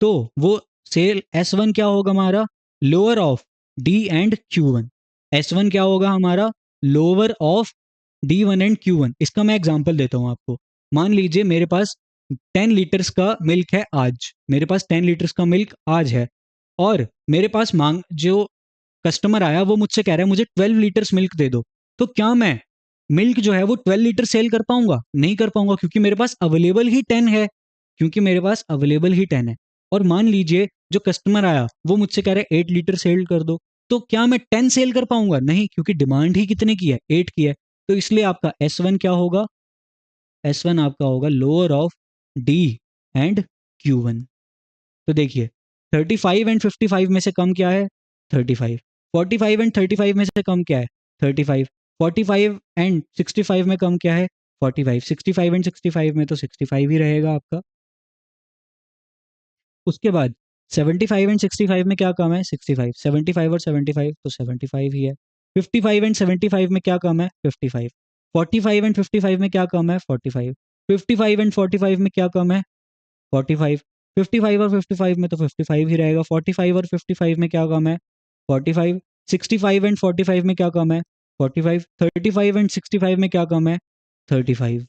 तो वो सेल S1 क्या होगा हमारा? Lower of D and Q1। S1 क्या होगा हमारा? Lower of D1 and Q1। इसका मैं एग्जांपल देता हूं आपको। मान लीजिए मेरे पास 10 लीटर्स का मिल्क है आज। मेरे पास 10 लीटर्स का मिल्क आज है, और मेरे पास मांग जो कस्टमर आया वो मुझसे कह रहा है मुझे 12 लीटर्स मिल्क दे दो। तो क्या मैं मिल्क जो है वो 12 लीटर सेल कर पाऊंगा? नहीं कर पाऊंगा, क्योंकि मेरे पास अवेलेबल ही 10 है। क्योंकि मेरे पास अवेलेबल ही 10 है। और मान लीजिए जो कस्टमर आया वो मुझसे कह रहा है 8 लीटर सेल कर दो। तो क्या मैं 10 सेल कर पाऊंगा? नहीं, क्योंकि डिमांड ही कितने की है? 8 की है। तो इसलिए आपका S1 क्या होगा? S1 आपका होगा lower of D and Q1। तो देखिए, 35 एंड 55 में से कम क्या है? 35। 45 एंड 35 में से कम क्या है? 35। 45 एंड 65 में कम क्या है? 45। 65 एंड 65 में तो 65 ही रहेगा आपका। उसके बाद 75 एंड 65 में क्या कम है? 65। 75 और 75 तो 75 ही है। 55 एंड 75 में क्या कम है? 55। 45 एंड 55 में क्या कम है? 45। 55 एंड 45 में क्या कम है? 45। 55 और 55 में तो 55 ही रहेगा। 45 और 55 में क्या कम है? 45। 65 एंड 45 में क्या कम है? 45। 35 एंड 65 में क्या कम है? 35।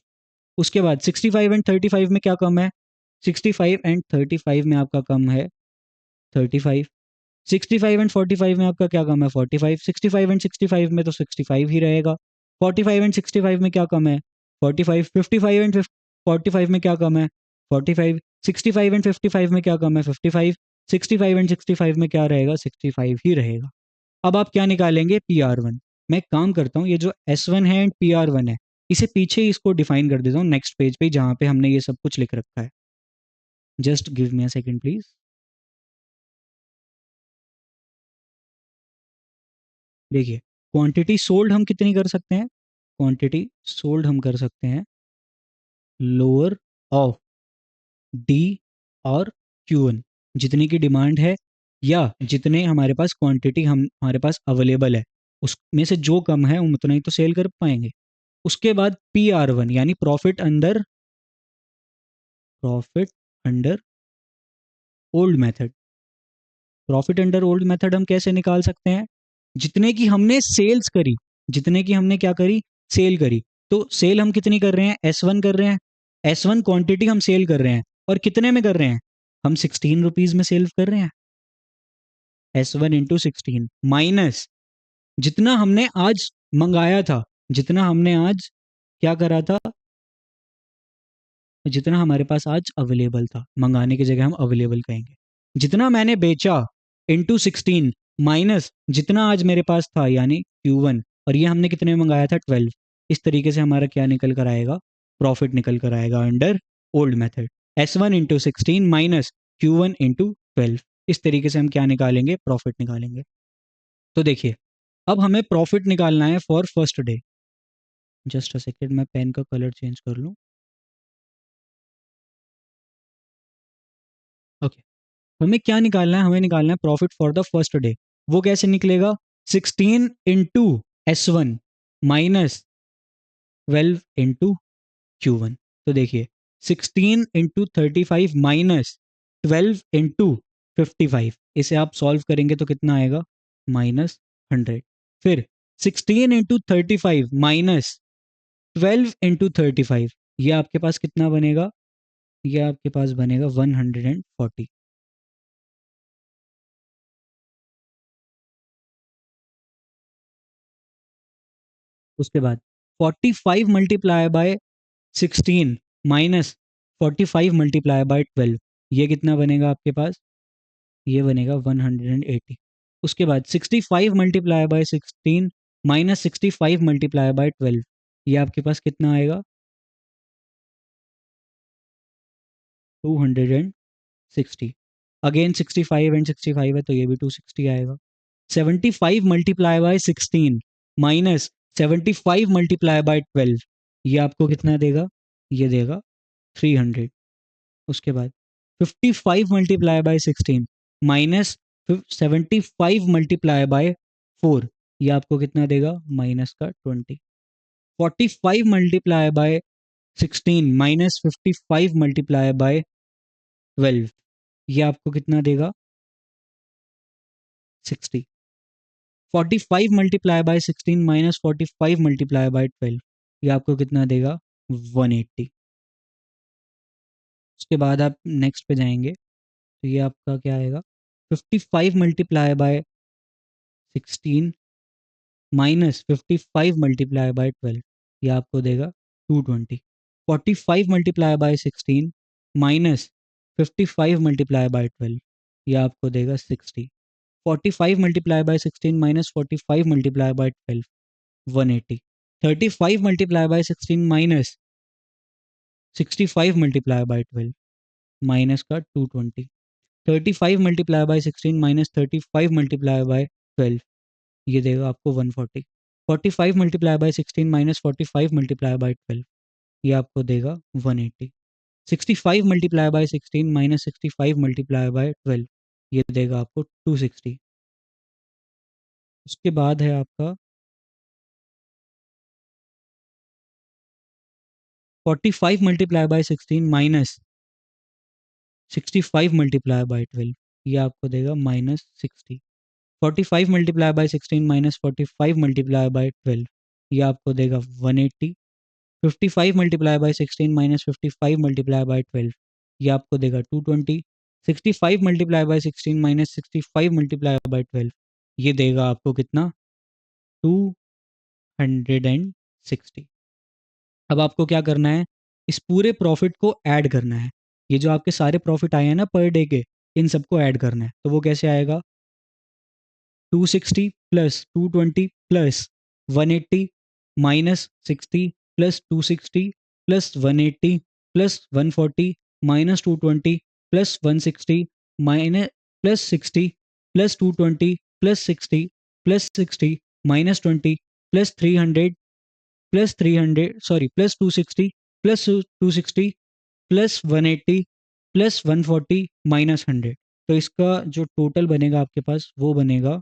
उसके बाद 65 एंड 35 में क्या कम है? 65 एंड 35 में आपका कम है 35। 65 एंड 45 में आपका क्या कम है? 45। 65 एंड 65 में तो 65 ही रहेगा। 45 एंड 65 में क्या कम है? 45। 55 एंड 45 में क्या कम है? 45। 65 में क्या कम है? 55। 65 में क्या रहेगा? 65 ही रहेगा। अब आप क्या निकालेंगे? PR1। मैं एक काम करता हूँ, ये जो S1 है एंड PR1 है, इसे पीछे ही इसको डिफाइन कर देता हूँ नेक्स्ट पेज पे, जहाँ पे हमने ये सब कुछ लिख रखा है। Just give me a second please. देखिए, क्वांटिटी सोल्ड हम कितनी कर सकते हैं? क्वांटिटी सोल्ड हम कर सकते हैं लोअर ऑफ डी और Q1, जितने की डिमांड है या जितने हमारे पास क्वांटिटी हमारे पास अवेलेबल है, उसमें से जो कम है हम उतना ही तो सेल कर पाएंगे। उसके बाद PR1 यानी profit under old method. Profit under old method हम कैसे निकाल सकते हैं? जितने की हमने सेल्स करी, जितने की हमने क्या करी? सेल करी। तो सेल हम कितनी कर रहे हैं? S1 कर रहे हैं। S1 क्वांटिटी हम सेल कर रहे हैं, और कितने में कर रहे हैं? हम 16 रुपीज में सेल कर रहे हैं। S1 इंटू 16 माइनस जितना हमने आज मंगाया था, जितना हमने आज क्या करा था, जितना हमारे पास आज अवेलेबल था, मंगाने की जगह हम अवेलेबल कहेंगे। जितना मैंने बेचा इंटू 16 माइनस जितना आज मेरे पास था यानी Q1, और ये हमने कितने में मंगाया था? 12। इस तरीके से हमारा क्या निकल कर आएगा? प्रॉफिट निकल कर आएगा under old method. S1 into 16 minus Q1 into 12। इस तरीके से हम क्या निकालेंगे? प्रॉफिट निकालेंगे। तो देखिए, अब हमें प्रॉफिट निकालना है for first day. Just a second, मैं पेन का कलर चेंज कर लूँ। ओके, हमें क्या निकालना है? हमें निकालना है profit for the first day. वो कैसे निकलेगा? 16 into S1 minus 12 into Q1। तो देखिए, 16 इंटू 35 माइनस 12 इंटू 55, इसे आप सॉल्व करेंगे तो कितना आएगा? -100। फिर 16 इंटू 35 माइनस 12 इंटू 35, ये आपके पास कितना बनेगा? ये आपके पास बनेगा 140। उसके बाद 45 multiply by 16 minus 45 multiply by 12, ये कितना बनेगा आपके पास? ये बनेगा 180। उसके बाद 65 multiply by 16 minus 65 multiply by 12, ये आपके पास कितना आएगा? 260। अगेन 65 एंड 65 है तो ये भी 260 आएगा। 75 multiply by 16 minus 75 multiply by 12, ये आपको कितना देगा? ये देगा 300। उसके बाद 55 multiply by 16 minus 75 multiply by 4, ये आपको कितना देगा? माइनस का 20। 45 multiply by 16 minus 55 multiply by 12, ये आपको कितना देगा? 60। 45 multiply by 16 minus 45 multiply by 12, ये आपको कितना देगा? 180। उसके बाद आप नेक्स्ट पे जाएंगे तो ये आपका क्या आएगा? 55 multiply by 16 minus 55 multiply by 12, ये आपको देगा 220। 45 multiply by 16 minus 55 multiply by 12, ये आपको देगा 60। 45 multiply by 16 minus 45 multiply by 12, 180। 35 multiply by 16 minus 65 multiply by 12, minus का 220। 35 multiply by 16 minus 35 multiply by 12, ये देगा आपको 140। 45 multiply by 16 minus 45 multiply by 12, ये आपको देगा 180। 65 multiply by 16 minus 65 multiply by 12, ये देगा आपको 260। उसके बाद है आपका 45 multiply by 16 minus 65 multiply by 12, ये आपको देगा -60। 45 multiply by 16 minus 45 multiply by 12, ये आपको देगा 180। 55 multiply by 16 minus 55 multiply by 12, ये आपको देगा 220। 65 multiply by 16 minus 65 multiply by 12, ये देगा आपको कितना? 260। अब आपको क्या करना है? इस पूरे प्रॉफिट को ऐड करना है। ये जो आपके सारे प्रॉफिट आए हैं ना पर डे के, इन सबको ऐड करना है। तो वो कैसे आएगा, 260 plus 220 plus 180 minus 60 plus 260 plus 180 plus 140 minus 220 plus 160 minus plus 60 plus 220 plus 60 plus 60 minus 20 plus 300 plus 300 sorry plus 260 plus 260 plus 180 plus 140 minus 100। तो इसका जो टोटल बनेगा आपके पास वो बनेगा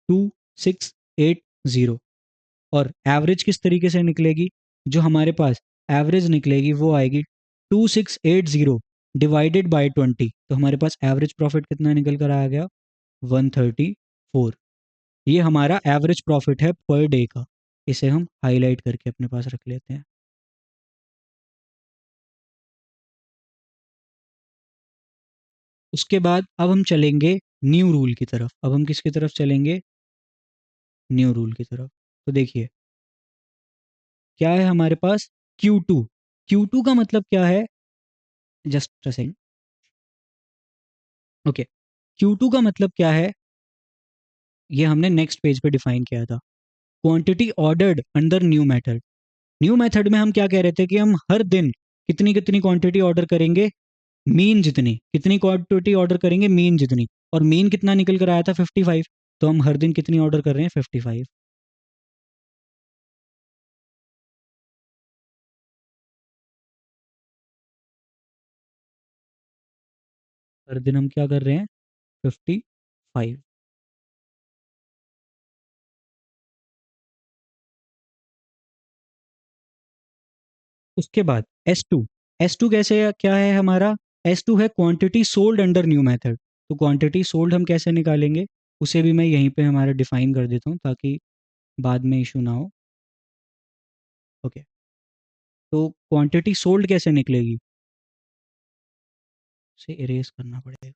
2680। और एवरेज किस तरीके से निकलेगी, जो हमारे पास एवरेज निकलेगी वो आएगी 2680 डिवाइडेड बाय 20। तो हमारे पास एवरेज प्रॉफिट कितना निकल कर आ गया, 134। ये हमारा एवरेज प्रॉफिट है पर डे का। इसे हम हाईलाइट करके अपने पास रख लेते हैं। उसके बाद अब हम चलेंगे न्यू रूल की तरफ। अब हम किसकी तरफ चलेंगे, न्यू रूल की तरफ। तो देखिए क्या है हमारे पास, Q2। Q2 का मतलब क्या है, just a second, okay. Q2 का मतलब क्या है, ये हमने नेक्स्ट पेज पे डिफाइन किया था। Quantity ordered under new method. New method में हम क्या कह रहे थे कि हम हर दिन कितनी कितनी क्वांटिटी ऑर्डर करेंगे, मीन जितनी, कितनी क्वांटिटी ऑर्डर करेंगे मीन जितनी, और मीन कितना निकल कर आया था 55। तो हम हर दिन कितनी ऑर्डर कर रहे हैं 55। हर दिन हम क्या कर रहे हैं 55। उसके बाद S2। S2 कैसे क्या है हमारा, S2 है quantity sold under new method. तो क्वांटिटी सोल्ड हम कैसे निकालेंगे, उसे भी मैं यहीं पे हमारा डिफाइन कर देता हूँ ताकि बाद में इशू ना हो। ओके, तो क्वांटिटी सोल्ड कैसे निकलेगी, उसे इरेज करना पड़ेगा।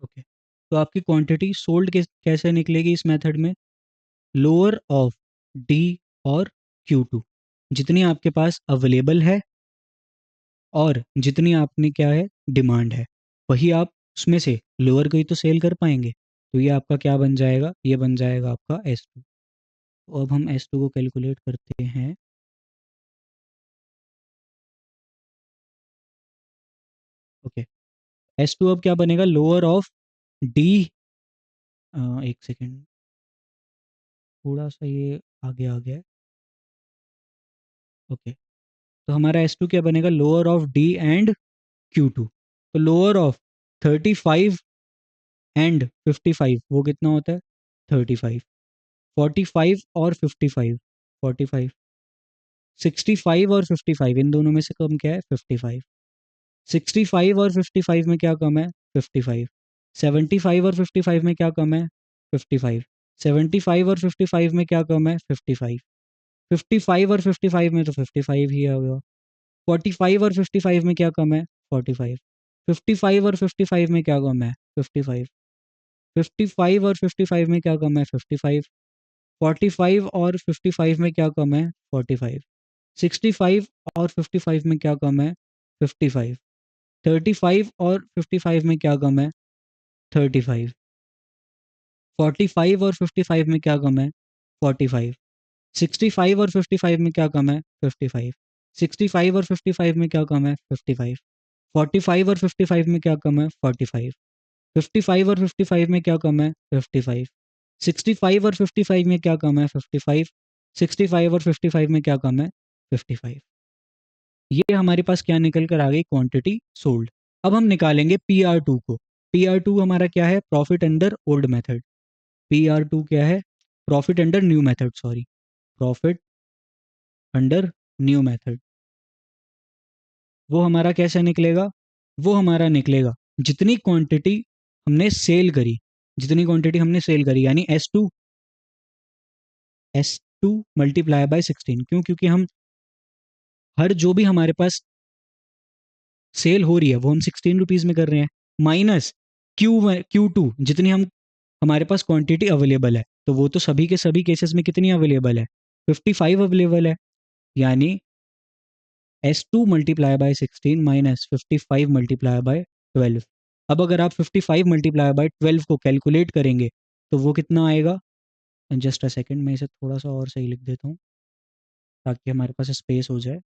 ओके, तो आपकी क्वांटिटी सोल्ड कैसे निकलेगी इस मेथड में, लोअर ऑफ डी और Q2, जितनी आपके पास अवेलेबल है और जितनी आपने क्या है डिमांड है, वही आप उसमें से लोअर को ही तो सेल कर पाएंगे। तो ये आपका क्या बन जाएगा, ये बन जाएगा आपका S2। तो अब हम S2 को कैलकुलेट करते हैं। ओके, S2 अब क्या बनेगा, लोअर ऑफ डी, एक सेकेंड, थोड़ा सा ये आगे आ गया है। ओके, तो हमारा S2 क्या बनेगा, lower of D and Q2। तो लोअर ऑफ 35 एंड 55 वो कितना होता है 35, 45 और 55, 45, 65 और 55 इन दोनों में से कम क्या है 55। 65 और 55 में क्या कम है 55। 75 और 55 में क्या कम है 55। 75 और 55 में क्या कम है 55। 55 और 55 में तो 55 ही आ गया। 45 और 55 में क्या कम है 45। 55 और 55 में क्या कम है 55। 55 और 55 में क्या कम है 55। 45 और 55 में क्या कम है 45। 65 और 55 में क्या कम है 55। 35 और 55 में क्या कम है 35। 45 और 55 में क्या कम है 45। 65 और 55 में क्या कम है 55। 65 और 55 में क्या कम है 55। 45 और 55 में क्या कम है 45। 55 और 55 में क्या कम है 55। 65 और 55 में क्या कम है 55। 65 और 55 में क्या कम है 55। ये हमारे पास क्या निकल कर आ गई क्वांटिटी सोल्ड। अब हम निकालेंगे PR2 को। PR2 हमारा क्या है, profit under old method. PR2 क्या है, profit under new method, sorry, profit under new method. वो हमारा कैसे निकलेगा, वो हमारा निकलेगा जितनी क्वांटिटी हमने सेल करी, जितनी क्वांटिटी हमने सेल करी यानी एस टू मल्टीप्लाई बाय 16। क्यों, क्योंकि हम हर जो भी हमारे पास सेल हो रही है वो हम 16 रुपीज़ में कर रहे हैं, माइनस Q2 जितनी हम हमारे पास क्वांटिटी अवेलेबल है। तो वो तो सभी के सभी केसेस में कितनी अवेलेबल है, 55 अवेलेबल है। यानी S2 multiply by 16 minus 55 multiply by 12। अब अगर आप 55 मल्टीप्लाई बाय 12 को कैलकुलेट करेंगे तो वो कितना आएगा, जस्ट अ सेकंड मैं इसे थोड़ा सा और सही लिख देता हूँ ताकि हमारे पास स्पेस हो जाए।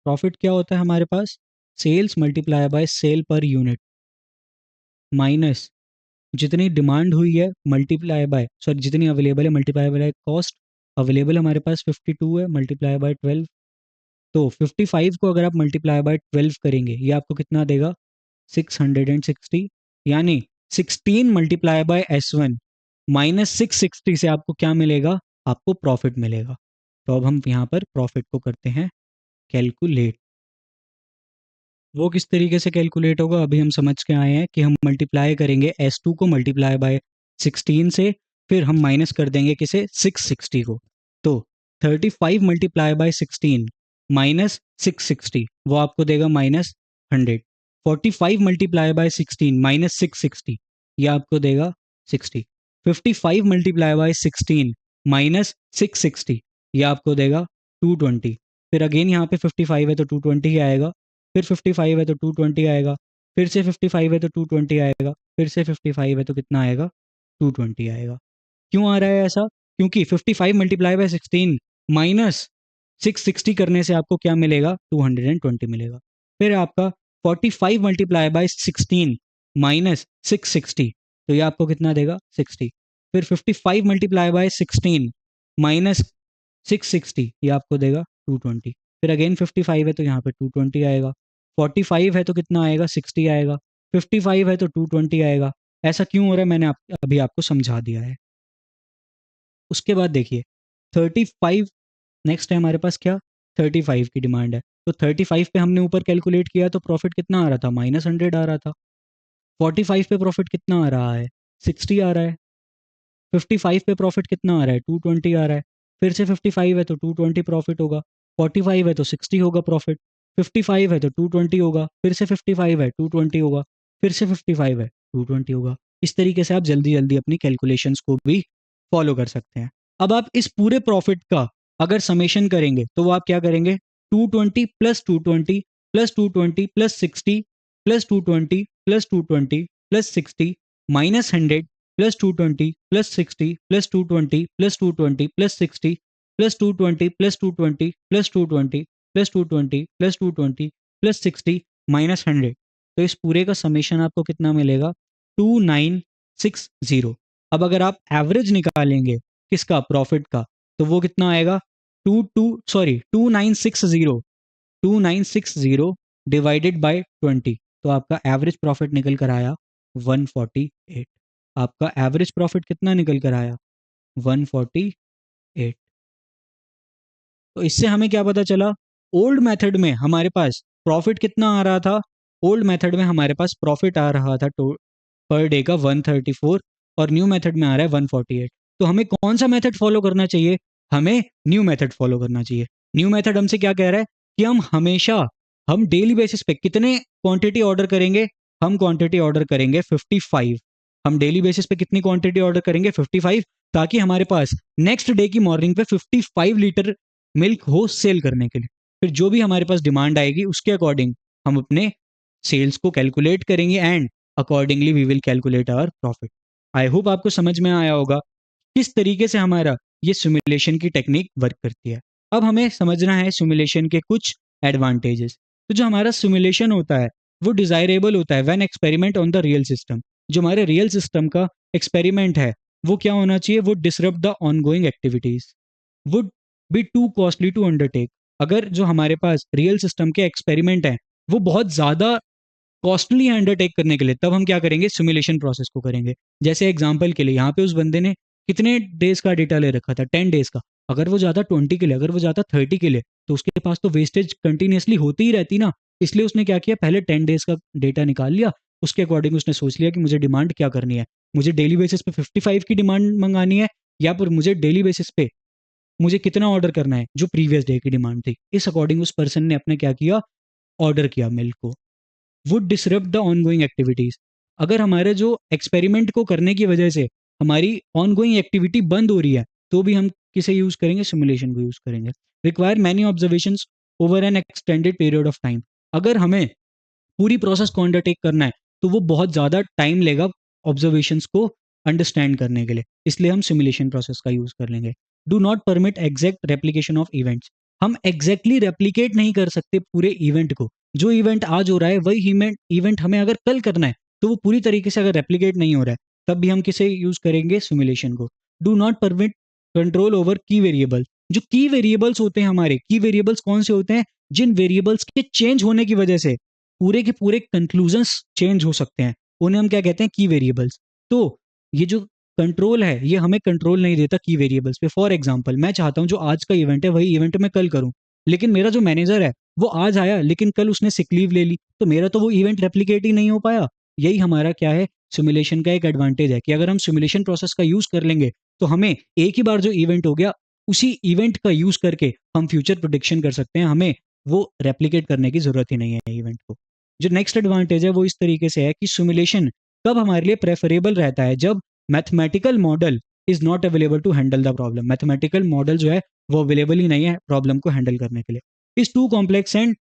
प्रॉफिट क्या होता है हमारे पास, sales multiply by sale per unit minus जितनी डिमांड हुई है मल्टीप्लाई बाय, सॉरी जितनी अवेलेबल है मल्टीप्लाई बाय कॉस्ट। अवेलेबल हमारे पास 52 है, मल्टीप्लाई बाय 12। तो 55 को अगर आप मल्टीप्लाई बाय 12 करेंगे ये आपको कितना देगा, 660। यानी 16 मल्टीप्लाई बाय S1 माइनस 660 से आपको क्या मिलेगा, आपको प्रॉफिट मिलेगा। तो अब हम यहाँ पर प्रॉफिट को करते हैं कैलकुलेट। वो किस तरीके से कैलकुलेट होगा, अभी हम समझ के आए हैं कि हम मल्टीप्लाई करेंगे S2 को मल्टीप्लाई बाय 16 से, फिर हम माइनस कर देंगे किसे, 660 को। तो 35 मल्टीप्लाई बाय 16 माइनस 660 वो आपको देगा माइनस 100। 45 मल्टीप्लाई बाय 16 माइनस 660 ये आपको देगा 60। 55 मल्टीप्लाई बाय 16 माइनस 660 ये आपको देगा 220। फिर अगेन यहाँ पे 55 है तो 220 ही आएगा, फिर 55 है तो 220 आएगा, फिर से 55 है तो 220 आएगा, फिर से 55 है तो कितना आएगा, 220 आएगा। क्यों आ रहा है ऐसा, क्योंकि 55 मल्टीप्लाई बाय 16 माइनस 660 करने से आपको क्या मिलेगा, 220 मिलेगा। फिर आपका 45 मल्टीप्लाई बाय 16 माइनस 660 तो ये आपको कितना देगा, 60। फिर 55 मल्टीप्लाई बाय 16 माइनस 660 ये आपको देगा 220। फिर अगेन 55 है तो यहाँ पे 220 आएगा, 45 है तो कितना आएगा, 60 आएगा, 55 है तो 220 आएगा। ऐसा क्यों हो रहा है मैंने अभी आपको समझा दिया है। उसके बाद देखिए 35, नेक्स्ट है हमारे पास क्या, 35 की डिमांड है, तो 35 पे हमने ऊपर कैलकुलेट किया तो प्रॉफिट कितना आ रहा था, माइनस 100 आ रहा था। 45 पे प्रॉफिट कितना आ रहा है, 60 आ रहा है। 55 पे प्रॉफिट कितना आ रहा है, 220 आ रहा है। फिर से 55 है तो 220 प्रॉफिट होगा, 45 है तो 60 होगा प्रॉफिट, 55 है तो 220 होगा, फिर से 55 है 220 होगा, फिर से 55 है 220 होगा। इस तरीके से आप जल्दी जल्दी अपनी कैलकुलेशंस को भी फॉलो कर सकते हैं। अब आप इस पूरे प्रॉफिट का अगर समेशन करेंगे तो वो आप क्या करेंगे, 220 plus 220 plus 220 plus 60 plus 220 plus 220 plus 60 minus 100 plus 220 plus 60 plus 220 plus 220 plus 60 plus 220 plus 220 plus 220 plus 220 plus 220 plus 60 minus 100। तो इस पूरे का समेशन आपको कितना मिलेगा, 2960। अब अगर आप एवरेज निकालेंगे किसका, प्रॉफिट का, तो वो कितना आएगा, 2960 डिवाइडेड बाय 20। तो आपका एवरेज प्रॉफिट निकल कर आया 148। आपका एवरेज प्रॉफिट कितना निकल कर आया, 148। तो इससे हमें क्या पता चला, ओल्ड मेथड में हमारे पास प्रॉफिट कितना आ रहा था, ओल्ड मेथड में हमारे पास प्रॉफिट आ रहा था पर डे का 134 और न्यू मेथड में आ रहा है 148। तो हमें कौन सा मेथड फॉलो करना चाहिए, हमें न्यू मेथड फॉलो करना चाहिए। न्यू मेथड हमसे क्या कह रहा है कि हम हमेशा, हम डेली बेसिस पे कितने क्वांटिटी ऑर्डर करेंगे, हम क्वांटिटी ऑर्डर करेंगे 55। हम डेली बेसिस पे कितनी क्वांटिटी ऑर्डर करेंगे, 55, ताकि हमारे पास नेक्स्ट डे की मॉर्निंग पे 55 लीटर मिल्क हो सेल करने के लिए। फिर जो भी हमारे पास डिमांड आएगी उसके अकॉर्डिंग हम अपने सेल्स को कैलकुलेट करेंगे and accordingly we will calculate our profit. I hope आपको समझ में आया होगा किस तरीके से हमारा ये सिमुलेशन की टेक्निक वर्क करती है। अब हमें समझना है सिमुलेशन के कुछ एडवांटेजेस। तो जो हमारा सिमुलेशन होता है वो डिजायरेबल होता है when experiment on the real system. जो हमारे रियल सिस्टम का एक्सपेरिमेंट है वो क्या होना चाहिए, वो disrupt the ongoing activities, would be too costly to undertake. अगर जो हमारे पास रियल सिस्टम के एक्सपेरिमेंट हैं वो बहुत ज़्यादा कॉस्टली है अंडरटेक करने के लिए, तब हम क्या करेंगे, सिमुलेशन प्रोसेस को करेंगे। जैसे एग्जांपल के लिए यहाँ पे उस बंदे ने कितने डेज का डेटा ले रखा था, 10 डेज का। अगर वो जाता 20 के लिए, अगर वो जाता 30 के लिए, तो उसके पास तो वेस्टेज कंटिन्यूसली होती ही रहती ना। इसलिए उसने क्या किया, पहले 10 डेज का डेटा निकाल लिया, उसके अकॉर्डिंग उसने सोच लिया कि मुझे डिमांड क्या करनी है, मुझे डेली बेसिस पे 55 की डिमांड मंगानी है या फिर मुझे डेली बेसिस पे मुझे कितना ऑर्डर करना है जो प्रीवियस डे की डिमांड थी। इस अकॉर्डिंग उस पर्सन ने अपने क्या किया, ऑर्डर किया मिल्क को। Would disrupt the ongoing activities. अगर हमारे जो एक्सपेरिमेंट को करने की वजह से हमारी ऑनगोइंग एक्टिविटी बंद हो रही है, तो भी हम किसे यूज करेंगे, सिमुलेशन को यूज करेंगे। Require many observation over N extended period of time. अगर हमें पूरी प्रोसेस को अंडरटेक करना है तो वो बहुत ज़्यादा टाइम लेगा ऑब्जर्वेशंस को अंडरस्टैंड करने के लिए, इसलिए हम सिमुलेशन प्रोसेस का यूज़ कर लेंगे। Do not permit exact replication of events. हम एग्जैक्टली रेप्लीकेट नहीं कर सकते पूरे इवेंट को। जो इवेंट आज हो रहा है वही इवेंट हमें अगर कल करना है, तो वो पूरी तरीके से अगर रेप्लीकेट नहीं हो रहा है, तब भी हम किसे यूज़ करेंगे, सिमुलेशन को। Do not permit control over की वेरिएबल। जो की वेरिएबल्स होते हैं, हमारे की वेरिएबल्स कौन से होते हैं, जिन वेरिएबल्स के चेंज होने की वजह से पूरे के पूरे कंक्लूजन्स चेंज हो सकते हैं, उन्हें हम क्या कहते हैं, की वेरिएबल्स। तो ये जो कंट्रोल है, ये हमें कंट्रोल नहीं देता की वेरिएबल्स पे। फॉर एग्जांपल, मैं चाहता हूं जो आज का इवेंट है वही इवेंट मैं कल करूं, लेकिन मेरा जो मैनेजर है वो आज आया लेकिन कल उसने सिक लीव ले ली, तो मेरा तो वो इवेंट रेप्लीकेट ही नहीं हो पाया। यही हमारा क्या है, सिमुलेशन का एक एडवांटेज है कि अगर हम सिमुलेशन प्रोसेस का यूज कर लेंगे तो हमें एक ही बार जो इवेंट हो गया, उसी इवेंट का यूज करके हम फ्यूचर प्रोडिक्शन कर सकते हैं। हमें वो रेप्लीकेट करने की जरूरत ही नहीं है इवेंट को। जो नेक्स्ट एडवांटेज है वो इस तरीके से है कि सिमुलेशन कब हमारे लिए प्रेफरेबल रहता है, जब mathematical model is not available to handle the problem. Mathematical model जो है वो अवेलेबल ही नहीं है प्रॉब्लम को हैंडल करने के लिए। Is too complex and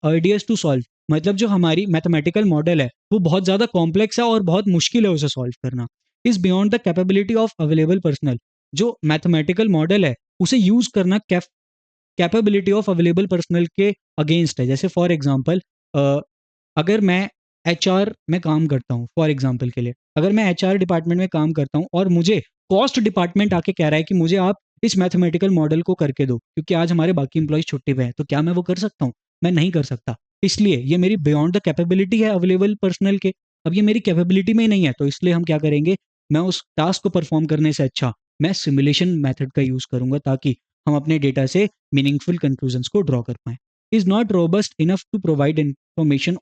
ideas to solve. मतलब जो हमारी मैथमेटिकल मॉडल है वो बहुत ज्यादा कॉम्प्लेक्स है और बहुत मुश्किल है उसे सॉल्व करना। Is beyond the capability of available personal. जो मैथमेटिकल मॉडल है उसे यूज करना कैपेबिलिटी ऑफ अवेलेबल पर्सनल के अगेंस्ट है। जैसे फॉर एग्जांपल, अगर मैं एचआर में काम करता हूँ, फॉर एग्जांपल के लिए अगर मैं एचआर डिपार्टमेंट में काम करता हूँ और मुझे कॉस्ट डिपार्टमेंट आके कह रहा है कि मुझे आप इस मैथमेटिकल मॉडल को करके दो क्योंकि आज हमारे बाकी इंप्लॉइज छुट्टी पे हैं, तो क्या मैं वो कर सकता हूँ? मैं नहीं कर सकता। इसलिए ये मेरी बियॉन्ड द कैपेबिलिटी है अवेलेबल पर्सनल के। अब ये मेरी कैपेबिलिटी में ही नहीं है, तो इसलिए हम क्या करेंगे, मैं उस टास्क को परफॉर्म करने से अच्छा मैं सिमुलेशन मेथड का यूज करूंगा, ताकि हम अपने डेटा से मीनिंगफुल कंक्लूजन्स को ड्रॉ कर पाएं। Is not robust enough to provide information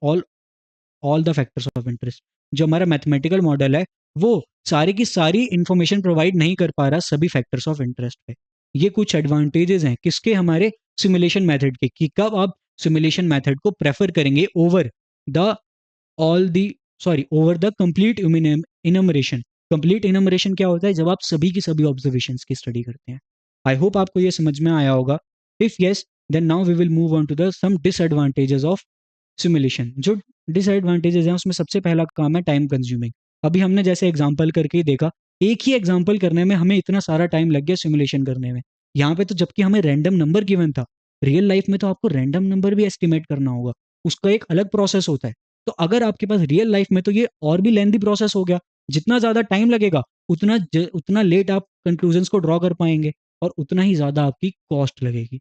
all the factors of interest. जो हमारा मैथमेटिकल मॉडल है वो सारी की सारी इंफॉर्मेशन प्रोवाइड नहीं कर पा रहा सभी फैक्टर्स ऑफ इंटरेस्ट पे। ये कुछ एडवांटेजेस हैं किसके, हमारे सिमुलेशन मेथड के, कि कब आप सिमुलेशन मेथड को प्रेफर करेंगे over the all the over the complete enumeration. Complete enumeration क्या होता है, जब आप सभी की सभी ऑब्जर्वेशन की स्टडी करते हैं। आई होप आपको ये समझ में आया होगा। If yes, then now we will move on to the some disadvantages of simulation. जो डिसएडवांटेजेस हैं उसमें सबसे पहला काम है टाइम कंज्यूमिंग। अभी हमने जैसे एग्जांपल करके ही देखा, एक ही एग्जांपल करने में हमें इतना सारा टाइम लग गया सिमुलेशन करने में। यहाँ पे तो जबकि हमें रैंडम नंबर गिवन था, रियल लाइफ में तो आपको रैंडम नंबर भी एस्टिमेट करना होगा, उसका एक अलग प्रोसेस होता है। तो अगर आपके पास रियल लाइफ में, तो ये और भी लेंथी प्रोसेस हो गया। जितना ज्यादा टाइम लगेगा उतना लेट आप कंक्लूजन्स को ड्रॉ कर पाएंगे और उतना ही ज्यादा आपकी कॉस्ट लगेगी।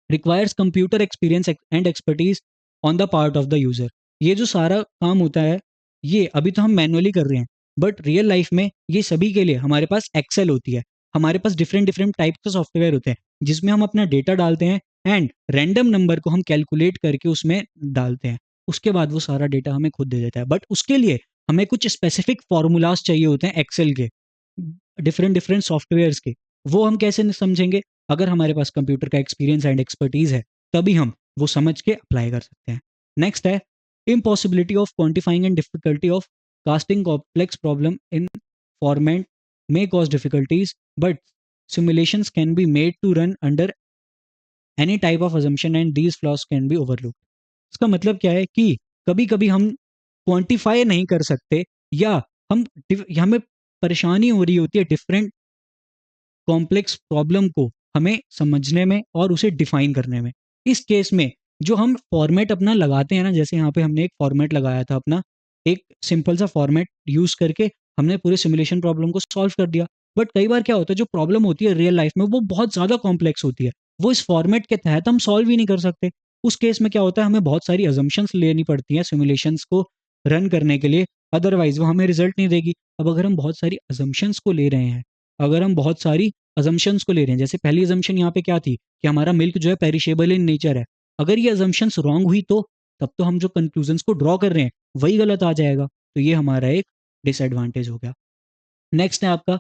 Requires computer experience and expertise on the part of the user. ये जो सारा काम होता है ये अभी तो हम मैनुअली कर रहे हैं, बट रियल लाइफ में ये सभी के लिए हमारे पास एक्सेल होती है, हमारे पास डिफरेंट डिफरेंट टाइप के सॉफ्टवेयर होते हैं जिसमें हम अपना डेटा डालते हैं एंड रैंडम नंबर को हम कैलकुलेट करके उसमें डालते हैं। उसके बाद वो सारा डेटा हमें खुद दे देता है, बट उसके लिए हमें कुछ स्पेसिफिक फॉर्मूलाज चाहिए होते हैं एक्सेल के, डिफरेंट डिफरेंट सॉफ्टवेयर्स के। वो हम कैसे समझेंगे, अगर हमारे पास कंप्यूटर का एक्सपीरियंस एंड एक्सपर्टीज है तभी हम वो समझ के अप्लाई कर सकते हैं। नेक्स्ट है impossibility of quantifying and difficulty of casting complex problem in format may cause difficulties, but simulations can be made to run under any type of assumption and these flaws can be overlooked. इसका मतलब क्या है कि कभी कभी हम quantify नहीं कर सकते, या हम हमें परेशानी हो रही होती है डिफरेंट कॉम्प्लेक्स प्रॉब्लम को हमें समझने में और उसे डिफाइन करने में। इस केस में जो हम फॉर्मेट अपना लगाते हैं ना, जैसे यहाँ पे हमने एक फॉर्मेट लगाया था अपना, एक सिंपल सा फॉर्मेट यूज करके हमने पूरे सिमुलेशन प्रॉब्लम को सॉल्व कर दिया। बट कई बार क्या होता है, जो प्रॉब्लम होती है रियल लाइफ में वो बहुत ज्यादा कॉम्प्लेक्स होती है, वो इस फॉर्मेट के तहत हम सॉल्व ही नहीं कर सकते। उस केस में क्या होता है, हमें बहुत सारी अजम्पशंस लेनी पड़ती हैं सिमुलेशंस को रन करने के लिए, अदरवाइज वो हमें रिजल्ट नहीं देगी। अब अगर हम बहुत सारी अजम्पशंस को ले रहे हैं, अगर हम बहुत सारी अजम्पशंस को ले रहे हैं, जैसे पहली अजम्पशन यहाँ पे क्या थी कि हमारा मिल्क जो है पेरिशेबल इन नेचर है, अगर ये अजम्पशंस रॉन्ग हुई तो तब तो हम जो कंक्लूजन्स को ड्रॉ कर रहे हैं वही गलत आ जाएगा, तो ये हमारा एक डिसएडवांटेज हो गया। नेक्स्ट है आपका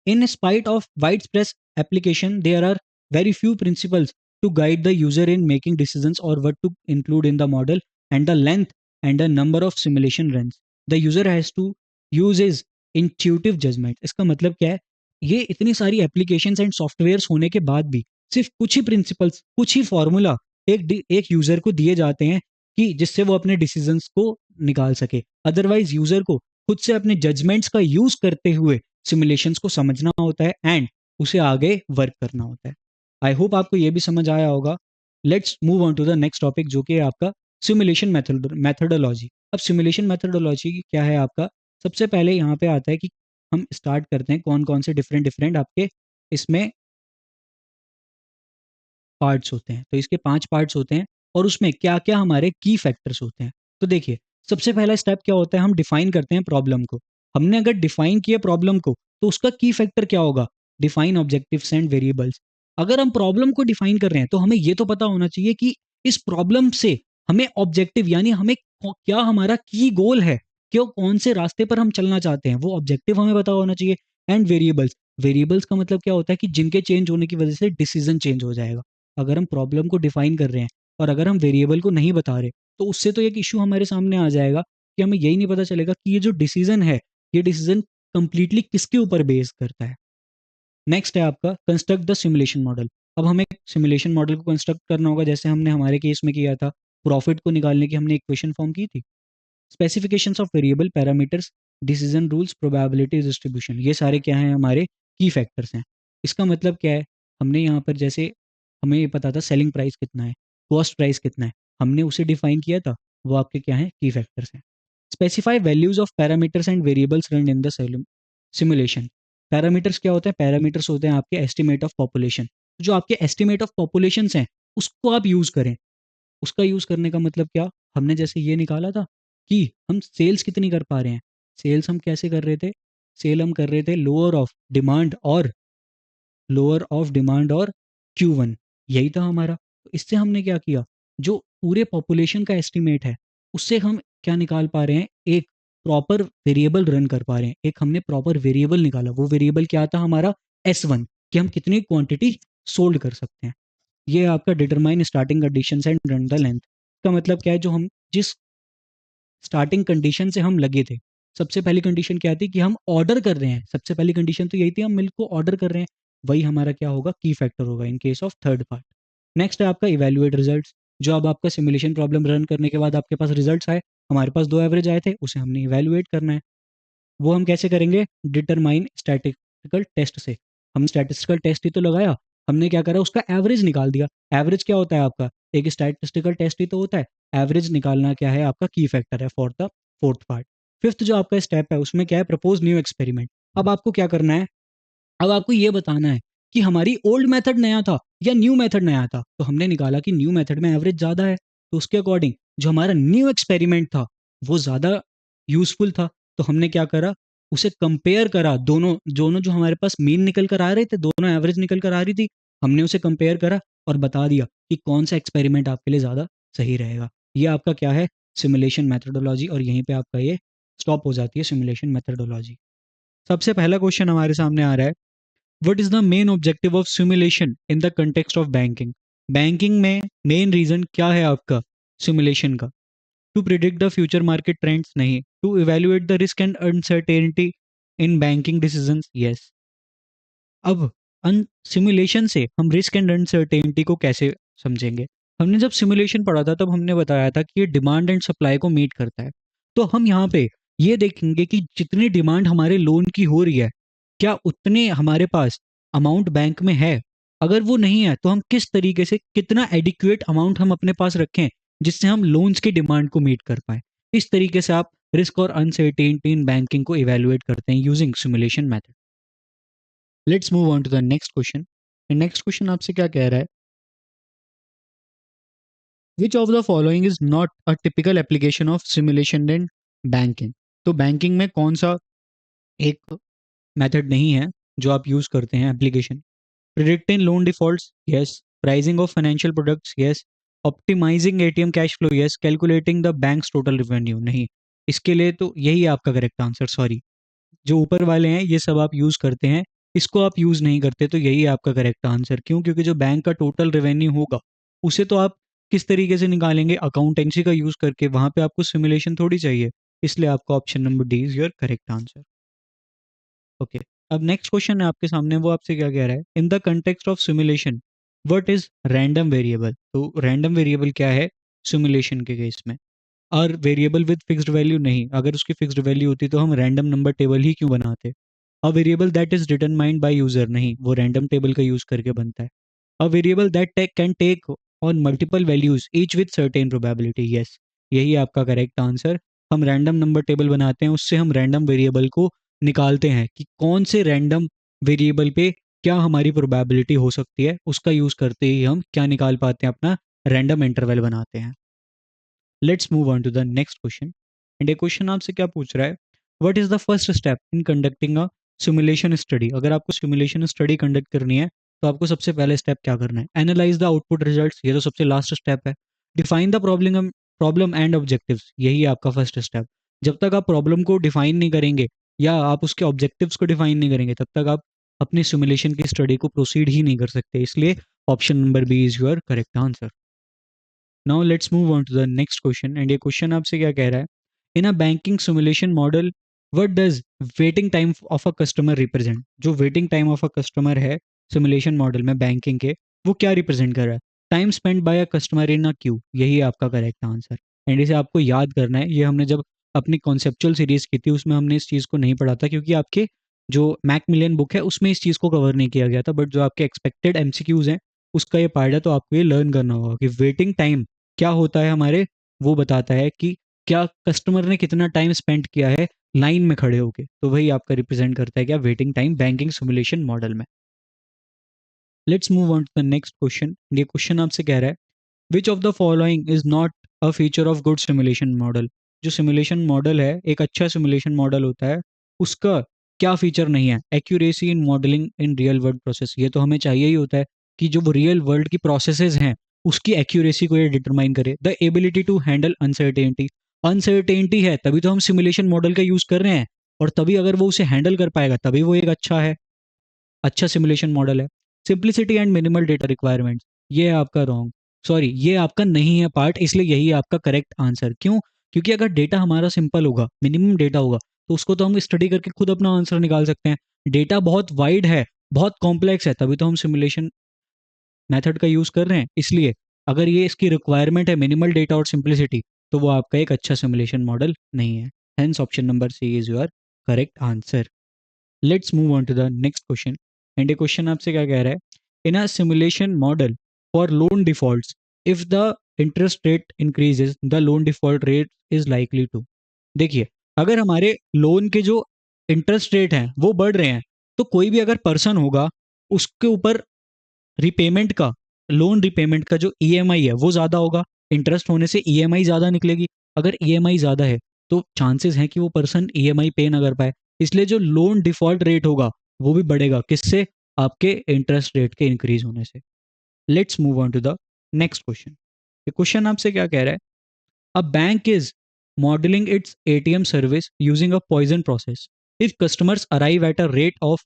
in spite of widespread application there are very few principles to guide the user in making decisions or what to include in the model and the length and the number of simulation runs. The user has to use his intuitive judgement. इसका मतलब क्या है, ये इतनी सारी applications and softwares होने के बाद भी सिर्फ कुछ ही प्रिंसिपल्स, कुछ ही फॉर्मूला एक यूजर को दिए जाते हैं कि जिससे वो अपने डिसीजंस को निकाल सके। अदरवाइज यूजर को खुद से अपने जजमेंट्स का यूज करते हुए सिमुलेशंस को समझना होता है एंड उसे आगे वर्क करना होता है। आई होप आपको ये भी समझ आया होगा। Let's move on to the next topic जो कि है आपका सिमुलेशन मैथडोलॉजी। अब सिमुलेशन मैथडोलॉजी क्या है आपका, सबसे पहले यहाँ पे आता है कि हम स्टार्ट करते हैं कौन कौन से डिफरेंट डिफरेंट आपके इसमें पार्ट्स होते हैं। तो इसके 5 पार्ट्स होते हैं और उसमें क्या क्या हमारे की फैक्टर्स होते हैं। तो देखिए, सबसे पहला स्टेप क्या होता है, हम डिफाइन करते हैं प्रॉब्लम को। हमने अगर डिफाइन किया प्रॉब्लम को तो उसका की फैक्टर क्या होगा, डिफाइन ऑब्जेक्टिव्स एंड वेरिएबल्स। अगर हम प्रॉब्लम को डिफाइन कर रहे हैं तो हमें ये तो पता होना चाहिए कि इस प्रॉब्लम से हमें ऑब्जेक्टिव यानी हमें क्या हमारा की गोल है, क्यों कौन से रास्ते पर हम चलना चाहते हैं, वो ऑब्जेक्टिव हमें पता होना चाहिए। एंड वेरिएबल्स, वेरिएबल्स का मतलब क्या होता है कि जिनके चेंज होने की वजह से डिसीजन चेंज हो जाएगा। अगर हम प्रॉब्लम को डिफाइन कर रहे हैं और अगर हम वेरिएबल को नहीं बता रहे तो उससे तो एक इश्यू हमारे सामने आ जाएगा कि हमें यही नहीं पता चलेगा कि ये जो डिसीजन है, ये डिसीजन कंप्लीटली किसके ऊपर बेस करता है। नेक्स्ट है आपका कंस्ट्रक्ट द सिमुलेशन मॉडल। अब हमें सिमुलेशन मॉडल को कंस्ट्रक्ट करना होगा, जैसे हमने हमारे केस में किया था, प्रॉफिट को निकालने की हमने इक्वेशन फॉर्म की थी। Specifications of variable, parameters, decision rules, probability distribution, ये सारे क्या हैं, हमारे की फैक्टर्स हैं। इसका मतलब क्या है, हमने यहाँ पर जैसे हमें ये पता था सेलिंग प्राइस कितना है, कॉस्ट प्राइस कितना है, हमने उसे डिफाइन किया था, वो आपके क्या है, की फैक्टर्स हैं। Specify values of parameters and variables run in the simulation. Parameters क्या होते हैं, पैरामीटर्स होते हैं आपके एस्टिमेट ऑफ पॉपुलेशन। जो आपके एस्टिमेट ऑफ पॉपुलेशन हैं उसको आप यूज करें। उसका यूज करने का मतलब क्या, हमने जैसे ये निकाला था कि हम सेल्स कितनी कर पा रहे हैं। सेल्स हम कैसे कर रहे थे, सेल हम कर रहे थे लोअर ऑफ डिमांड और Q1, यही था हमारा। तो इससे हमने क्या किया, जो पूरे पॉपुलेशन का एस्टिमेट है उससे हम क्या निकाल पा रहे हैं, एक प्रॉपर वेरिएबल रन कर पा रहे हैं। एक हमने प्रॉपर वेरिएबल निकाला, वो वेरिएबल क्या था हमारा, S1, कि हम कितनी क्वांटिटी सोल्ड कर सकते हैं। ये आपका determine starting conditions and run the length का मतलब क्या है, जो हम जिस स्टार्टिंग कंडीशन से हम लगे थे। सबसे पहली कंडीशन क्या थी कि हम ऑर्डर कर रहे हैं, सबसे पहली कंडीशन तो यही थी, हम मिल्क को ऑर्डर कर रहे हैं। वही हमारा क्या होगा, की फैक्टर होगा in case of third part. Next है आपका इवेल्युएट रिजल्ट्स। जो अब आपका सिमुलेशन प्रॉब्लम रन करने के बाद आपके पास रिजल्ट्स आए, हमारे पास 2 एवरेज आए थे, उसे हमने इवेल्युएट करना है। वो हम कैसे करेंगे, डिटरमाइन स्टैटिस्टिकल टेस्ट से। हम स्टैटिस्टिकल टेस्ट ही तो लगाया, हमने क्या करा, उसका एवरेज निकाल दिया। एवरेज क्या होता है आपका, एक स्टैटिस्टिकल टेस्ट ही तो होता है। एवरेज निकालना क्या है, आपका की फैक्टर है for the fourth part. Fifth जो आपका स्टेप है उसमें क्या है, प्रपोज न्यू एक्सपेरिमेंट। अब आपको क्या करना है, अब आपको ये बताना है कि हमारी ओल्ड मेथड नया था या न्यू मेथड नया था। तो हमने निकाला कि न्यू मेथड में एवरेज ज़्यादा है, तो उसके अकॉर्डिंग जो हमारा न्यू एक्सपेरिमेंट था वो ज़्यादा यूजफुल था। तो हमने क्या करा, उसे कंपेयर करा, दोनों दोनों जो हमारे पास मीन निकल कर आ रहे थे, दोनों एवरेज निकल कर आ रही थी, हमने उसे कंपेयर करा और बता दिया कि कौन सा एक्सपेरिमेंट आपके लिए ज़्यादा सही रहेगा। ये आपका क्या है, सिमुलेशन मैथडोलॉजी। और यहीं पे आपका ये स्टॉप हो जाती है सिमुलेशन मैथडोलॉजी। सबसे पहला क्वेश्चन हमारे सामने आ रहा है, what is the main objective of simulation in the context of banking. Banking में मेन रीजन क्या है आपका सिमुलेशन का, to predict the future market trends नहीं, to evaluate the risk and uncertainty in banking decisions yes. अब simulation से हम risk and uncertainty को कैसे समझेंगे, हमने जब सिमुलेशन पढ़ा था तब हमने बताया था कि ये डिमांड एंड सप्लाई को मीट करता है। तो हम यहाँ पे ये देखेंगे कि जितनी डिमांड हमारे लोन की हो रही है, क्या उतने हमारे पास अमाउंट बैंक में है। अगर वो नहीं है तो हम किस तरीके से कितना एडिक्वेट अमाउंट हम अपने पास रखें जिससे हम लोन्स की डिमांड को मीट कर पाए। इस तरीके से आप रिस्क और अनसर्टेनिटी इन बैंकिंग को इवेलुएट करते हैं using simulation method. Let's move on to the next question. Next question आपसे क्या कह रहा है, which of the following is not a typical application of simulation in banking. तो बैंकिंग में कौन सा एक मेथड नहीं है जो आप यूज करते हैं application, predicting loan defaults yes, pricing of financial products yes, optimizing ATM cash flow yes, calculating the bank's total revenue नहीं। इसके लिए तो यही है आपका करेक्ट आंसर, सॉरी, जो ऊपर वाले हैं ये सब आप यूज करते हैं, इसको आप यूज नहीं करते, तो यही है आपका करेक्ट आंसर। क्यों, क्योंकि जो बैंक का टोटल रेवेन्यू होगा उसे तो आप किस तरीके से निकालेंगे, अकाउंटेंसी का यूज करके, वहां पे आपको सिमुलेशन थोड़ी चाहिए। इसलिए आपका option number D is your correct answer. Okay, अब नेक्स्ट क्वेश्चन है आपके सामने, वो आपसे क्या कह रहा है, इन the context of simulation what is random variable. तो रैंडम वेरिएबल क्या है सिमुलेशन के केस में, और वेरिएबल विद फिक्स्ड वैल्यू नहीं, अगर उसकी फिक्स्ड वैल्यू होती तो हम रैंडम नंबर टेबल ही क्यों बनाते। A variable that is determined by user, नहीं, वो रैंडम टेबल का यूज करके बनता है। A variable that can take on multiple values each with certain probability, yes, यही आपका करेक्ट आंसर। हम रैंडम नंबर टेबल बनाते हैं, उससे हम रैंडम वेरिएबल को निकालते हैं कि कौन से रैंडम वेरिएबल पे क्या हमारी प्रोबेबिलिटी हो सकती है, उसका यूज करते ही हम क्या निकाल पाते हैं, अपना रैंडम इंटरवल बनाते हैं। Let's move on to the next question, and ये क्वेश्चन आपसे क्या पूछ रहा है, what is the first step in conducting a simulation study. अगर आपको सिमुलेशन स्टडी कंडक्ट करनी है तो आपको सबसे पहले स्टेप क्या करना है, एनालाइज द आउटपुट रिजल्ट्स, ये तो सबसे लास्ट स्टेप है। Define the problem and objectives, यही आपका फर्स्ट स्टेप। जब तक आप प्रॉब्लम को डिफाइन नहीं करेंगे या आप उसके ऑब्जेक्टिव्स को डिफाइन नहीं करेंगे तब तक आप अपने सिमुलेशन की स्टडी को प्रोसीड ही नहीं कर सकते, इसलिए option number B is your correct answer. Now let's move on to the next question, and ये क्वेश्चन आपसे क्या कह रहा है, in a banking simulation model what does waiting time of a customer represent. जो waiting time of a customer है simulation model में banking के, वो क्या रिप्रेजेंट कर रहा है, time spend by a customer in a queue, यही आपका करेक्ट आंसर। एंड इसे आपको याद करना है, ये हमने जब अपनी कॉन्सेप्चुअल सीरीज की थी उसमें हमने इस चीज़ को नहीं पढ़ा था, क्योंकि आपके जो मैकमिलियन बुक है उसमें इस चीज़ को कवर नहीं किया गया था, बट जो आपके एक्सपेक्टेड एमसीक्यूज हैं उसका ये पार्ट है, तो आपको ये लर्न करना होगा कि वेटिंग टाइम क्या होता है हमारे, वो बताता है कि क्या कस्टमर ने कितना टाइम स्पेंड किया है लाइन में खड़े होके, तो वही आपका रिप्रेजेंट करता है क्या, waiting time banking simulation model में। Let's move on to the next question, ये क्वेश्चन आपसे कह रहा है, which of the following is not a feature of good simulation model. जो सिमुलेशन मॉडल है, एक अच्छा सिमुलेशन मॉडल होता है, उसका क्या फीचर नहीं है, accuracy in modelling in real world process, ये तो हमें चाहिए ही होता है कि जो रियल वर्ल्ड की प्रोसेसेस हैं उसकी एक्यूरेसी को ये डिटरमाइन करे। The ability to handle uncertainty, uncertainty है तभी तो हम सिमुलेशन मॉडल का यूज कर रहे हैं, और तभी अगर वो उसे हैंडल कर पाएगा तभी वो एक अच्छा है, अच्छा सिमुलेशन मॉडल है। Simplicity and minimal data requirements, ये है आपका रॉन्ग, सॉरी ये आपका नहीं है पार्ट, इसलिए यही आपका करेक्ट आंसर। क्यों, क्योंकि अगर डेटा हमारा सिंपल होगा, मिनिमम डेटा होगा, तो उसको तो हम स्टडी करके खुद अपना आंसर निकाल सकते हैं। डेटा बहुत वाइड है, बहुत कॉम्प्लेक्स है, तभी तो हम सिमुलेशन मेथड का यूज कर रहे हैं, इसलिए अगर ये इसकी रिक्वायरमेंट है मिनिमल डेटा और सिंप्लिसिटी, तो वो आपका एक अच्छा सिमुलेशन मॉडल नहीं है। Hence option number C is your correct answer. Let's move on to the next question, and ये क्वेश्चन आपसे क्या कह रहा है, in a simulation model for loan defaults if the interest rate increases the loan default rate is likely to. देखिए, अगर हमारे loan के जो इंटरेस्ट रेट हैं वो बढ़ रहे हैं, तो कोई भी अगर पर्सन होगा उसके ऊपर रिपेमेंट का, लोन रिपेमेंट का जो ईएमआई है वो ज़्यादा होगा, इंटरेस्ट होने से ईएमआई ज़्यादा निकलेगी। अगर ईएमआई ज़्यादा है तो चांसेस हैं कि वो पर्सन ईएमआई पे ना कर पाए, इसलिए जो लोन डिफॉल्ट रेट होगा वो भी बढ़ेगा, किससे, आपके इंटरेस्ट रेट के इंक्रीज होने से। Let's move on to the next question, ये क्वेश्चन आपसे क्या कह रहा है, a bank is modelling its ATM service using a Poisson process, if customers arrive at a rate of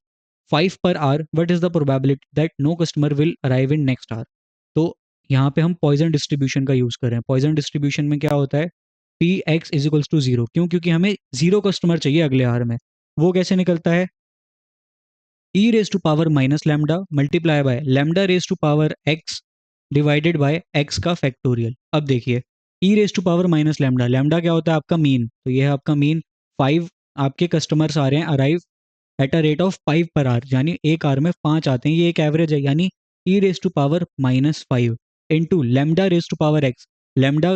5 per hour what is the probability that no customer will arrive in next hour। तो यहाँ पे हम Poisson distribution का use कर रहे हैं। Poisson distribution में क्या होता है, P X is equals to zero, क्यों, क्योंकि हमें जीरो कस्टमर चाहिए अगले आवर में। वो कैसे निकलता है, e raise to power minus lambda multiply by lambda raise to power x divided by x का फैक्टोरियल। अब देखिए, e raise to power minus lambda, lambda क्या होता है आपका मीन, तो ये है आपका मीन। 5 आपके कस्टमर्स आ रहे हैं arrive at a rate of 5 per hour, यानी एक आवर में 5 आते हैं, ये एक एवरेज है, यानी e raise to power -5 into lambda raise to power x. Lambda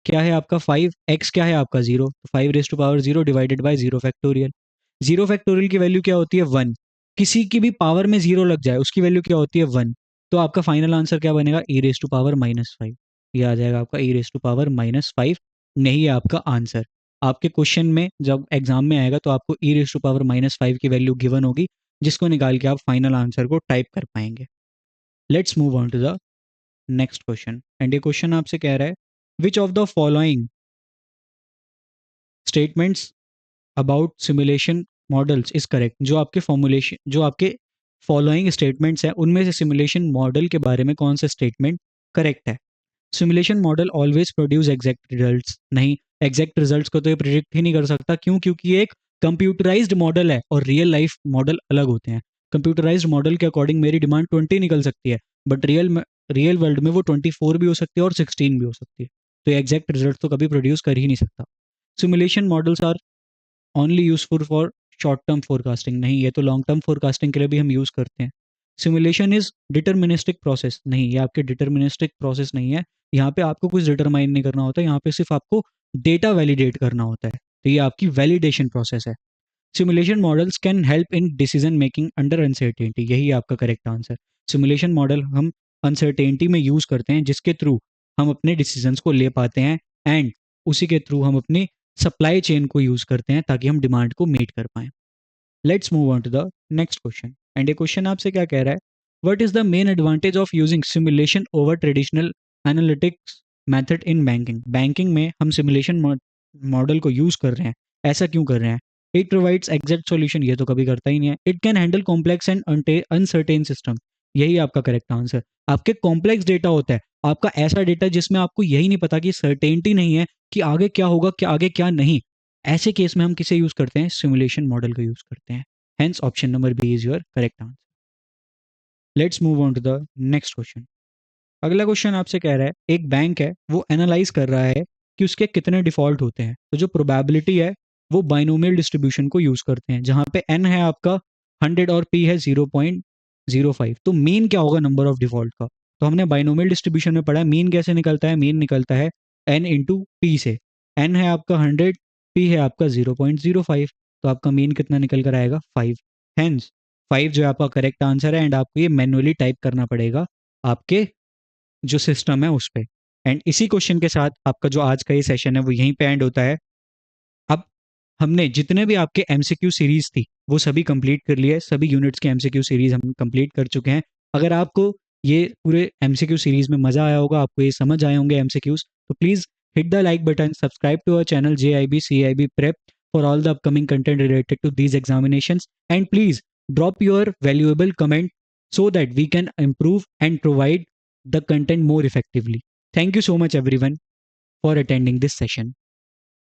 क्या है आपका 5, एक्स क्या है आपका 0, तो 5 raise to power 0 divided by 0 factorial. 0 factorial की वैल्यू क्या होती है 1, किसी की भी पावर में 0 लग जाए उसकी वैल्यू क्या होती है 1, तो आपका फाइनल आंसर क्या बनेगा, ई रेज टू पावर -5, ये आ जाएगा आपका ई रेज टू पावर -5, नहीं है आपका आंसर। आपके क्वेश्चन में जब एग्जाम में आएगा तो आपको ई रेज टू पावर -5 की वैल्यू गिवन होगी, जिसको निकाल के आप फाइनल आंसर को टाइप कर पाएंगे। Let's move on to the next question, and ये क्वेश्चन आपसे कह रहा है, which of the following statements about simulation models is correct. जो आपके फॉर्मुलेशन, जो आपके फॉलोइंग स्टेटमेंट्स हैं उनमें से सिमुलेशन मॉडल के बारे में कौन सा स्टेटमेंट करेक्ट है। Simulation model always produce exact results, नहीं, एग्जैक्ट रिजल्ट्स को तो ये प्रिडिक्ट ही नहीं कर सकता। क्यों? क्योंकि ये एक कंप्यूटराइज्ड मॉडल है और रियल लाइफ मॉडल अलग होते हैं। कंप्यूटराइज्ड मॉडल के अकॉर्डिंग मेरी डिमांड 20 निकल सकती है, बट रियल वर्ल्ड में वो 24 भी हो सकती है और 16 भी हो सकती है। तो ये एग्जैक्ट रिजल्ट तो कभी प्रोड्यूस कर ही नहीं सकता। Simulation models are only useful for short term forecasting, नहीं, ये तो लॉन्ग टर्म फोरकास्टिंग के लिए भी हम यूज करते हैं। सिमुलेशन इज डिटर्मिनिस्टिक प्रोसेस, नहीं, ये आपके डिटर्मिनिस्टिक प्रोसेस नहीं है। यहाँ पे आपको कुछ डिटरमाइन नहीं करना होता, यहाँ पे सिर्फ आपको डेटा वैलिडेट करना होता है। तो ये आपकी वैलिडेशन प्रोसेस है। Simulation models can help in decision making under uncertainty, यही आपका करेक्ट आंसर। सिमुलेशन मॉडल हम अनसर्टेनिटी में यूज करते हैं, जिसके थ्रू हम अपने डिसीजंस को ले पाते हैं, एंड उसी के थ्रू हम अपनी सप्लाई चेन को यूज करते हैं ताकि हम डिमांड को मीट कर पाएं। Let's move on to the next question, and ये क्वेश्चन आपसे क्या कह रहा है? What is the main advantage of using simulation over traditional analytics method in banking? Banking में हम सिमुलेशन मॉडल को यूज कर रहे हैं, ऐसा क्यों कर रहे हैं? इट प्रोवाइड्स एग्जैक्ट सॉल्यूशन, ये तो कभी करता ही नहीं है। It can handle complex and uncertain system, यही आपका करेक्ट आंसर। आपके कॉम्प्लेक्स डेटा होता है, आपका ऐसा डेटा जिसमें आपको यही नहीं पता कि सर्टेनिटी नहीं है कि आगे क्या होगा, क्या आगे क्या नहीं। ऐसे केस में हम किसे यूज करते हैं? सिमुलेशन मॉडल को यूज करते हैं। Hence option number B is your correct answer. Let's move on to the next question. अगला क्वेश्चन आपसे कह रहा है, एक बैंक है वो एनालाइज कर रहा है कि उसके कितने डिफॉल्ट होते हैं। तो जो प्रोबेबिलिटी है वो बाइनोमियल डिस्ट्रीब्यूशन को यूज करते हैं, जहां पे n है आपका 100 और p है 0.05। तो मीन क्या होगा नंबर ऑफ डिफॉल्ट का? तो हमने बाइनोमियल डिस्ट्रीब्यूशन में पढ़ा है मीन कैसे निकलता है। मीन निकलता है n इंटू पी से। n है आपका 100, p है आपका 0.05, तो आपका मीन कितना निकल कर आएगा? 5। हेंस 5 जो है आपका करेक्ट आंसर है, एंड आपको ये मैनुअली टाइप करना पड़ेगा आपके जो सिस्टम है उस पे। एंड इसी क्वेश्चन के साथ आपका जो आज का ये सेशन है वो यहीं पे एंड होता है। अब हमने जितने भी आपके एमसीक्यू सीरीज थी वो सभी कंप्लीट कर लिए, सभी यूनिट्स के एमसीक्यू सीरीज हम कंप्लीट कर चुके हैं। अगर आपको ये पूरे एमसीक्यू सीरीज में मजा आया होगा, आपको ये समझ आए होंगे एमसीक्यूज, तो please hit the like button, subscribe to our channel JIB CIB Prep for all the upcoming content related to these examinations, and please drop your valuable comment so that we can improve and provide the content more effectively. Thank you so much everyone for attending this session.